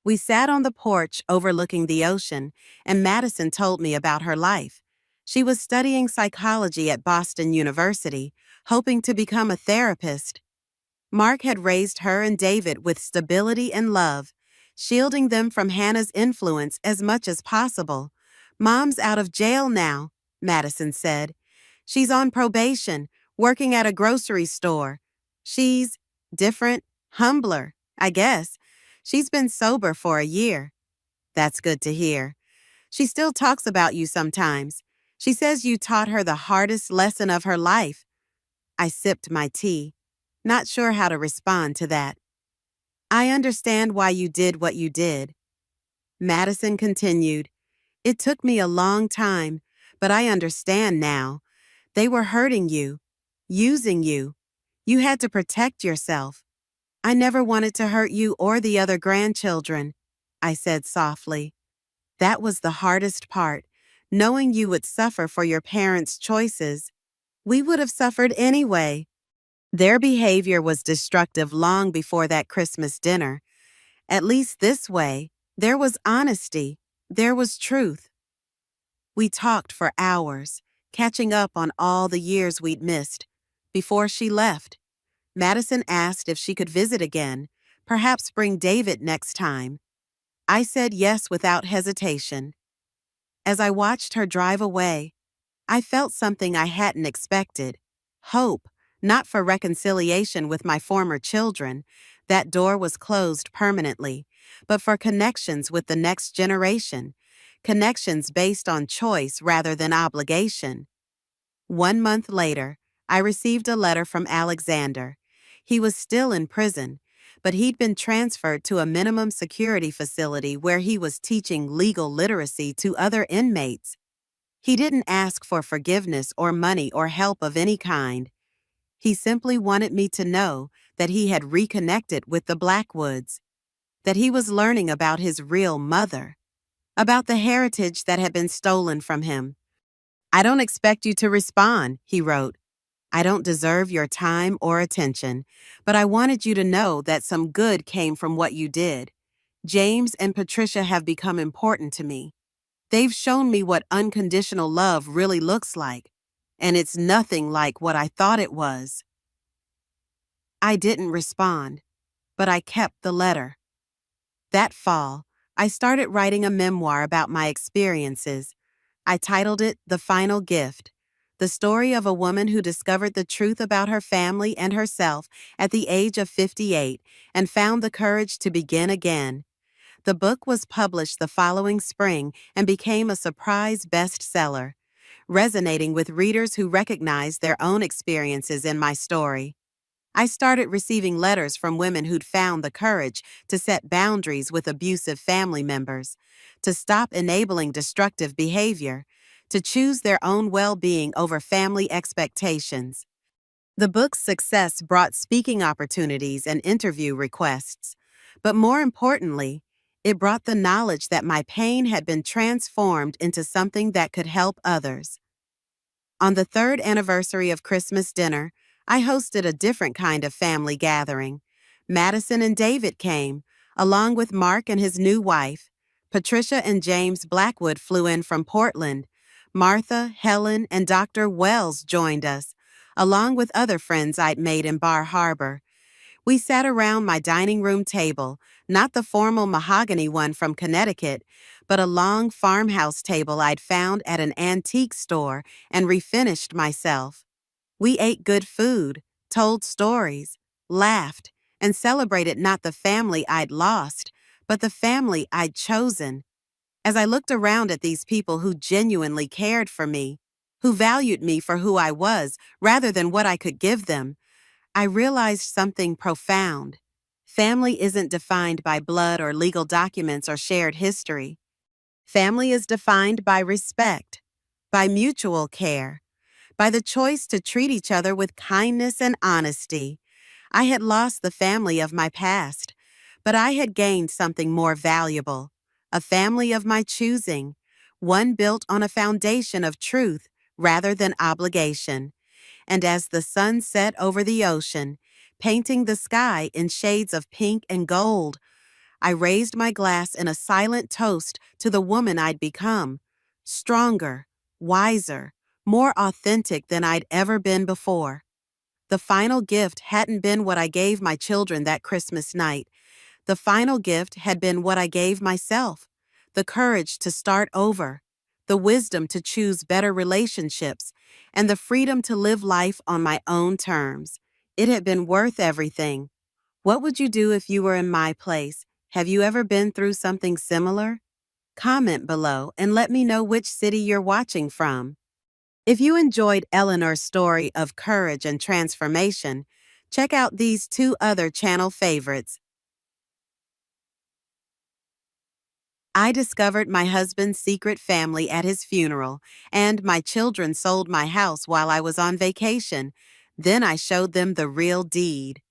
We sat on the porch overlooking the ocean, and Madison told me about her life. She was studying psychology at Boston University, hoping to become a therapist. Mark had raised her and David with stability and love, shielding them from Hannah's influence as much as possible. "Mom's out of jail now," Madison said. "She's on probation, working at a grocery store. She's different, humbler, I guess. She's been sober for a year." "That's good to hear. She still talks about you sometimes. She says you taught her the hardest lesson of her life." I sipped my tea, not sure how to respond to that. "I understand why you did what you did." Madison continued, "It took me a long time, but I understand now. They were hurting you, using you. You had to protect yourself. I never wanted to hurt you or the other grandchildren," I said softly. "That was the hardest part, knowing you would suffer for your parents' choices. We would have suffered anyway." Their behavior was destructive long before that Christmas dinner. At least this way, there was honesty, there was truth. We talked for hours, catching up on all the years we'd missed. Before she left, Madison asked if she could visit again, perhaps bring David next time. I said yes without hesitation. As I watched her drive away, I felt something I hadn't expected. Hope, not for reconciliation with my former children. That door was closed permanently, but for connections with the next generation. Connections based on choice rather than obligation. 1 month later, I received a letter from Alexander. He was still in prison, but he'd been transferred to a minimum security facility where he was teaching legal literacy to other inmates. He didn't ask for forgiveness or money or help of any kind. He simply wanted me to know that he had reconnected with the Blackwoods, that he was learning about his real mother, about the heritage that had been stolen from him. "I don't expect you to respond," he wrote. "I don't deserve your time or attention, but I wanted you to know that some good came from what you did. James and Patricia have become important to me. They've shown me what unconditional love really looks like, and it's nothing like what I thought it was." I didn't respond, but I kept the letter. That fall, I started writing a memoir about my experiences. I titled it The Final Gift, the story of a woman who discovered the truth about her family and herself at the age of 58 and found the courage to begin again. The book was published the following spring and became a surprise bestseller, resonating with readers who recognized their own experiences in my story. I started receiving letters from women who'd found the courage to set boundaries with abusive family members, to stop enabling destructive behavior, to choose their own well-being over family expectations. The book's success brought speaking opportunities and interview requests, but more importantly, it brought the knowledge that my pain had been transformed into something that could help others. On the third anniversary of Christmas dinner, I hosted a different kind of family gathering. Madison and David came, along with Mark and his new wife. Patricia and James Blackwood flew in from Portland. Martha, Helen, and Dr. Wells joined us, along with other friends I'd made in Bar Harbor. We sat around my dining room table, not the formal mahogany one from Connecticut, but a long farmhouse table I'd found at an antique store and refinished myself. We ate good food, told stories, laughed, and celebrated not the family I'd lost, but the family I'd chosen. As I looked around at these people who genuinely cared for me, who valued me for who I was rather than what I could give them, I realized something profound. Family isn't defined by blood or legal documents or shared history. Family is defined by respect, by mutual care, by the choice to treat each other with kindness and honesty. I had lost the family of my past, but I had gained something more valuable, a family of my choosing, one built on a foundation of truth rather than obligation. And as the sun set over the ocean, painting the sky in shades of pink and gold, I raised my glass in a silent toast to the woman I'd become, stronger, wiser, more authentic than I'd ever been before. The final gift hadn't been what I gave my children that Christmas night. The final gift had been what I gave myself, the courage to start over, the wisdom to choose better relationships, and the freedom to live life on my own terms. It had been worth everything. What would you do if you were in my place? Have you ever been through something similar? Comment below and let me know which city you're watching from. If you enjoyed Eleanor's story of courage and transformation, check out these two other channel favorites. I discovered my husband's secret family at his funeral, and my children sold my house while I was on vacation. Then I showed them the real deed.